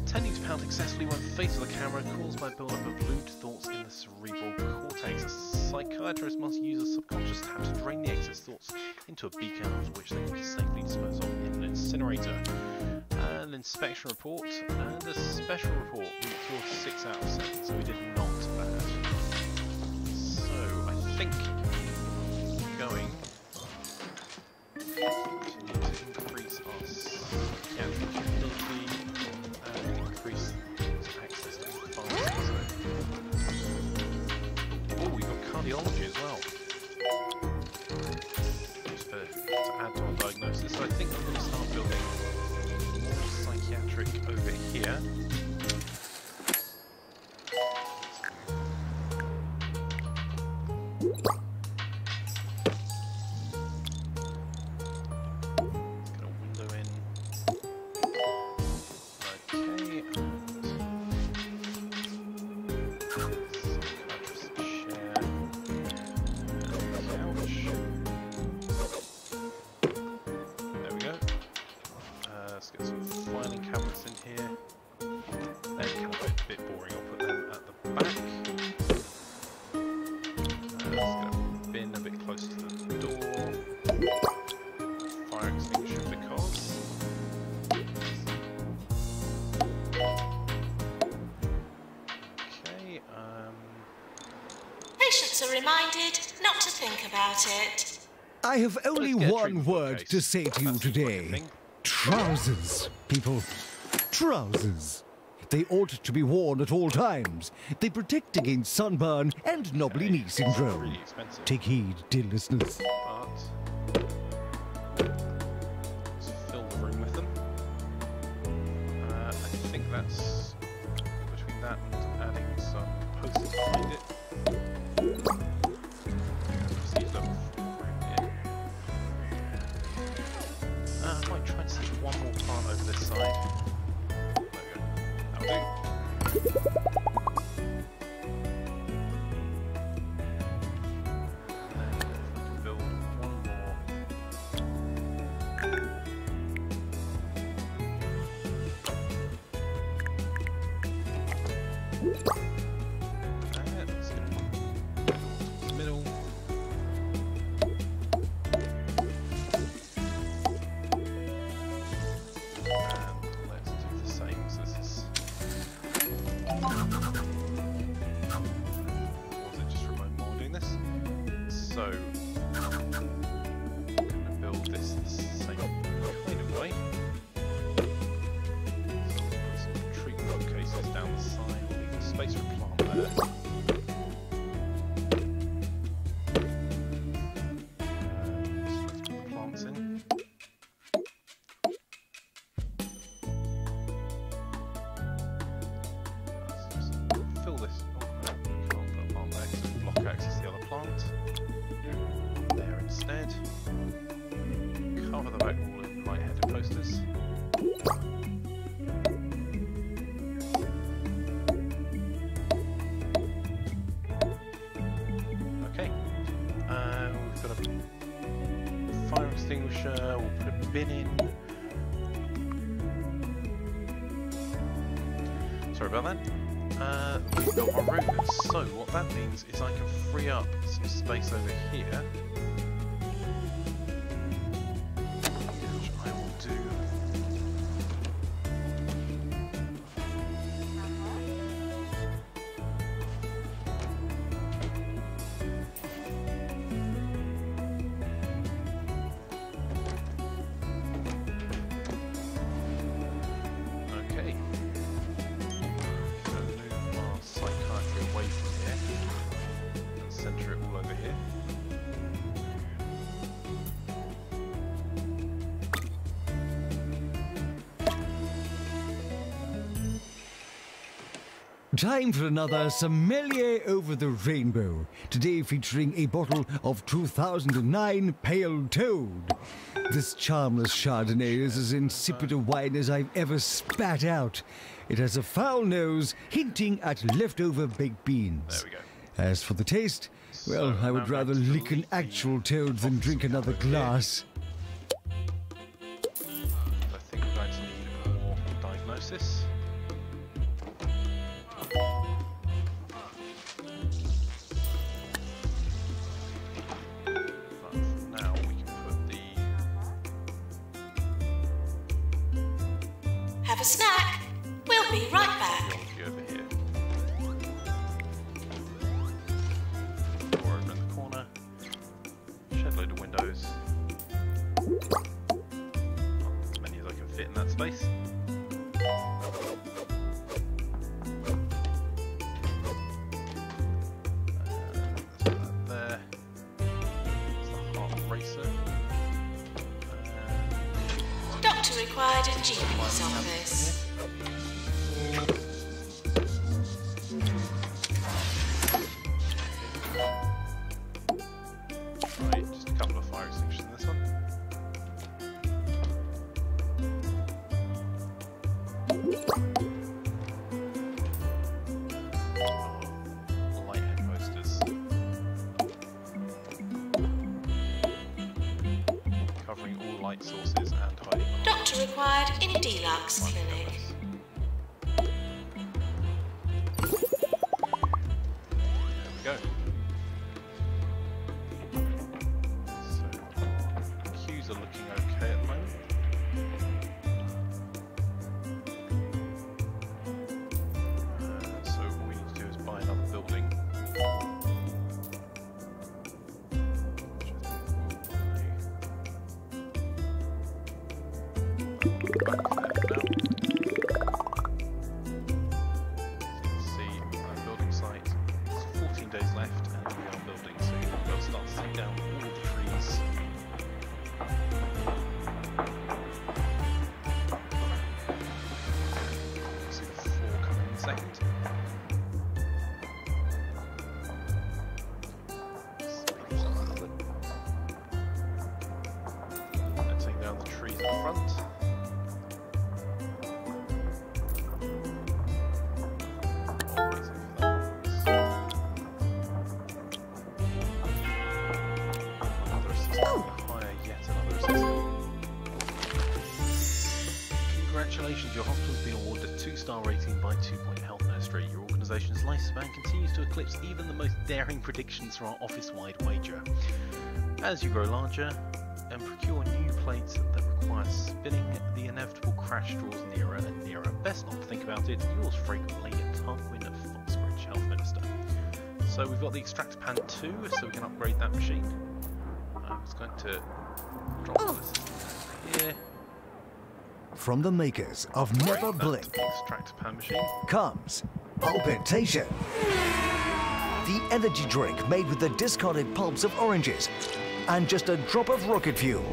Speaker 1: Tending to pound excessively when faced with a camera, caused by build-up of lewd thoughts in the cerebral cortex. A psychiatrist must use a subconscious tap to drain the excess thoughts into a beaker, after which they can be safely disposed of in an incinerator. An inspection report and a special report. We scored 6 out of 7, so we did not bad. So I think we're going to increase our psychiatric capability and increase access to pharmacy. Oh, we've got cardiology as well. Just to add to our diagnosis. So I think we're going to start building more psychiatric over here. bit boring. I'll put them at the back. Let's get a bin a bit closer to the door. Fire extinguisher because. Okay.
Speaker 3: Patients are reminded not to think about it.
Speaker 5: I have only
Speaker 1: Let's get a
Speaker 5: one
Speaker 1: treatment
Speaker 5: word
Speaker 1: case.
Speaker 5: to say to you
Speaker 1: That's the fucking
Speaker 5: today.
Speaker 1: thing.
Speaker 5: Trousers, people. Trousers. They ought to be worn at all times. They protect against sunburn and knobbly knee syndrome.
Speaker 1: Really expensive.
Speaker 5: Take heed, dear listeners.
Speaker 1: But let's fill the room with them. I think that's between that and adding some posters behind it. These look in. I might try and see one more plant over this side. There we go. That'll do. Build one more. Let's get the middle. And let's do the same. So this is. Was it just remote more doing this? So I'm gonna build this the same kind of way. So I'll put some treatment bookcases down the side, we'll leave a space for a plant there. So let's put the plants in. Let's just fill this. Oh, no, can't put a plant there because it'll block access to the other plant. There instead. Cover the back wall with light-headed posters. Okay. We've got a fire extinguisher. We'll put a bin in. Sorry about that. We've built our room. So what that means is I can free up some space over here, which I will do. Okay. Gonna move our psychiatry away from here and centre it all over here.
Speaker 5: Time for another sommelier over the rainbow. Today featuring a bottle of 2009 Pale Toad. This charmless Chardonnay is as insipid a wine as I've ever spat out. It has a foul nose, hinting at leftover baked beans.
Speaker 1: There we go.
Speaker 5: As for the taste, well, I would rather lick an actual toad than drink another glass.
Speaker 1: I think we're going to need more diagnosis. But now we can put the
Speaker 3: Have a snack. We'll be right back.
Speaker 1: geology over here. Door over in the corner. Shed load of windows. As many as I can fit in that space. Let's put that there. That's the heart racer.
Speaker 3: Doctor required in GP's office.
Speaker 1: Right, just a couple of fire extinguishers in this one. Light head posters. Covering all light sources and hiding.
Speaker 3: Doctor required in Deluxe Clinic.
Speaker 1: days left and we are building, so we've got to start to take down all of the trees. See the 4 coming in second. And take down the trees in the front. Congratulations, your hospital has been awarded a 2-star rating by 2 Point Health Ministry. Your organisation's lifespan continues to eclipse even the most daring predictions for our office-wide wager. As you grow larger and procure new plates that require spinning, the inevitable crash draws nearer and nearer. Best not to think about it, yours frequently, Tarquin of Foxbridge Health Minister. So we've got the extractor pan 2, so we can upgrade that machine. I'm just going to drop this here.
Speaker 5: From the makers of Never Blink
Speaker 1: Extractor pan machine
Speaker 5: comes Palpitation, the energy drink made with the discarded pulps of oranges and just a drop of rocket fuel.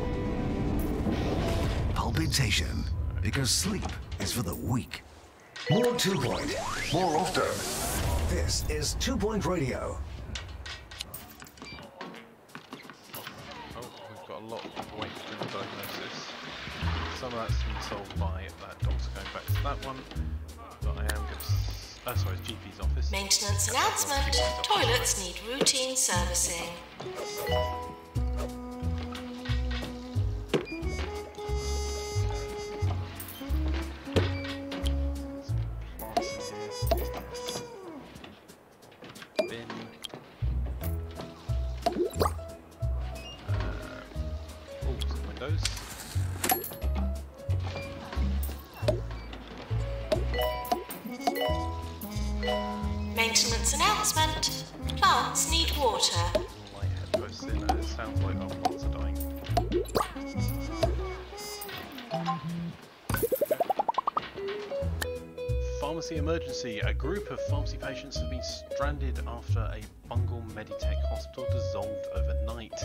Speaker 5: Palpitation, because sleep is for the weak. More 2 Point, more often. This is 2 Point Radio.
Speaker 1: Oh, we've got a lot of way to do the diagnosis. Some of that's been solved by that doctor going back to that one, but I am going to... sorry, it's GP's office.
Speaker 3: Maintenance announcement. Toilets need routine servicing.
Speaker 1: Bin. Some windows.
Speaker 3: Maintenance announcement. Plants need water.
Speaker 1: My headposts in, it sounds like our plants are dying. Pharmacy emergency. A group of pharmacy patients have been stranded after a Bungle Meditech hospital dissolved overnight.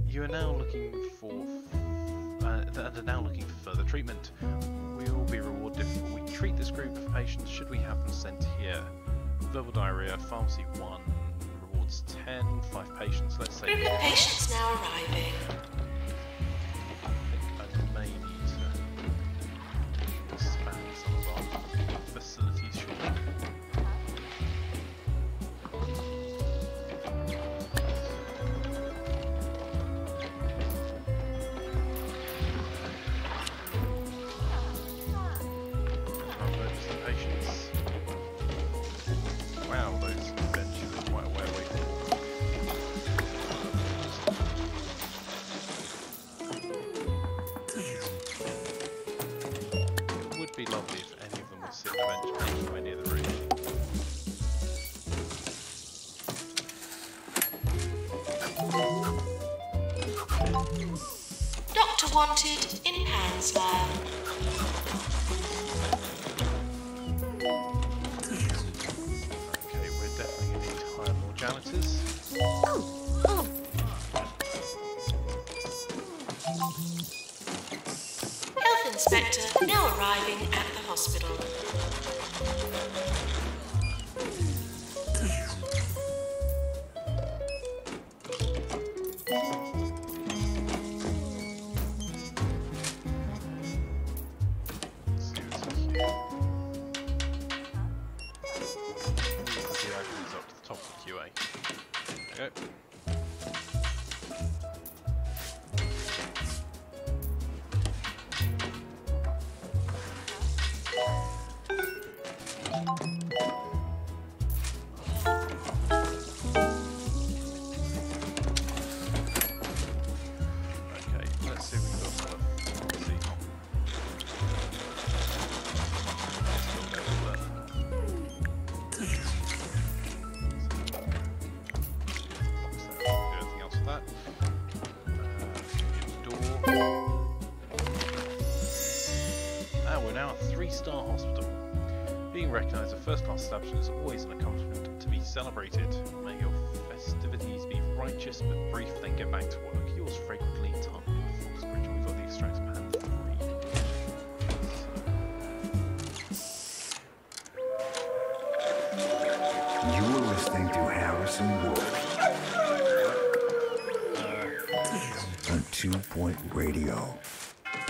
Speaker 1: You are now looking for further treatment. We will be rewarded if we treat this group of patients should we have them sent here. Verbal diarrhea, pharmacy 1, rewards 10, 5 patients, let's say.
Speaker 3: Group of patients now arriving.
Speaker 1: I think I may need to expand some of our facilities shortly. Emergency patients. Wow, those benches are quite a way away from It would be lovely if any of them would sit on a bench anywhere near the roof.
Speaker 3: Doctor wanted in Panslow.
Speaker 1: Okay, we're definitely going to need to hire more janitors.
Speaker 3: Health inspector now arriving at the hospital.
Speaker 1: Let's see what's in here. The items up to the top of the QA. There we go. Okay, let's see if we can do a pharmacy. Do anything else with that? Door. We're now a 3-star hospital. Being recognised as a first-class establishment is always an accomplishment to be celebrated. May your festivities be righteous but brief, then get back to work. Yours frequently, Tom Foxbridge. We've got the extract pan 3.
Speaker 5: You're listening to Harrison Wolf on 2 Point Radio.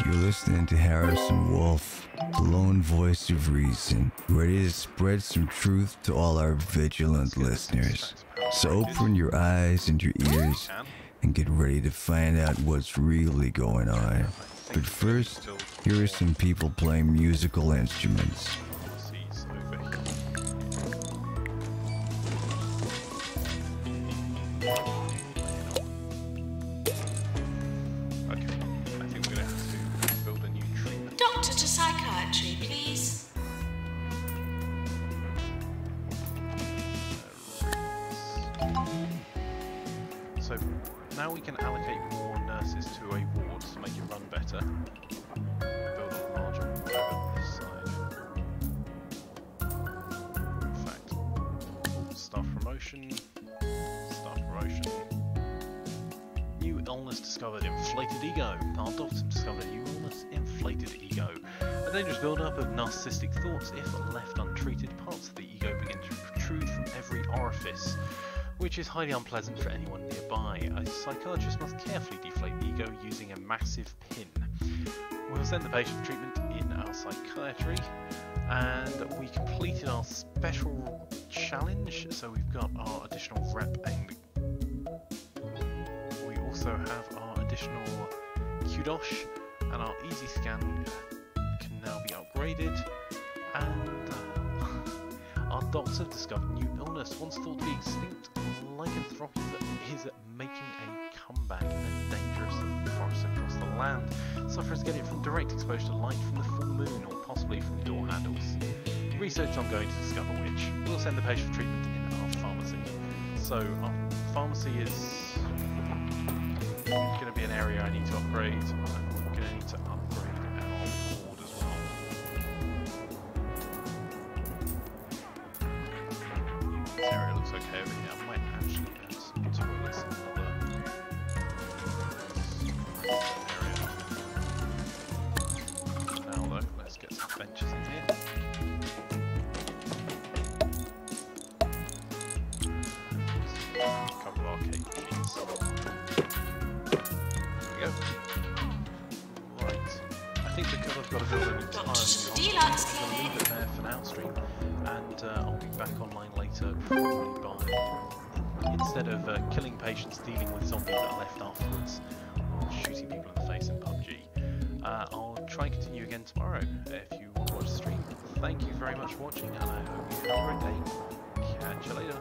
Speaker 5: You're listening to Harrison Wolf, the lone voice of reason, ready to spread some truth to all our vigilant listeners. So open your eyes and your ears and get ready to find out what's really going on. But first, here are some people playing musical instruments.
Speaker 3: Doctor to psychiatry, please.
Speaker 1: So now we can allocate more nurses to a ward to make it run better. Build a larger ward over this side. In fact, staff promotion. New illness discovered, inflated ego. Our doctor discovered a new illness, inflated ego. A dangerous build-up of narcissistic thoughts. If left untreated, parts of the ego begin to protrude from every orifice, which is highly unpleasant for anyone nearby. A psychiatrist must carefully deflate the ego using a massive pin. We'll send the patient for treatment in our psychiatry, and we completed our special challenge, so we've got our additional rep and we also have our additional QDOS, and our easy scan can now be upgraded, and our doctor discovered new illness once thought to be extinct. Lycanthropy is making a comeback in a dangerous forest across the land. Sufferers get it from direct exposure to light from the full moon, or possibly from door handles. Research ongoing to discover which. We'll send the patient for treatment in our pharmacy. So our pharmacy is going to be an area I need to upgrade. I'm going to need to upgrade our ward as well. This area looks okay over here. I might actually add some toilets in another area. Now though, let's get some benches in here. Cover our cake sheets. Right, I think because I've got to build an entire
Speaker 3: Doctor to the
Speaker 1: leave
Speaker 3: deluxe
Speaker 1: it
Speaker 3: clinic.
Speaker 1: there for now, stream, and I'll be back online later, probably by, instead of killing patients, dealing with zombies that are left afterwards, or shooting people in the face in PUBG. I'll try and continue again tomorrow if you watch the stream. Thank you very much for watching, and I hope you have a great day. Catch you later.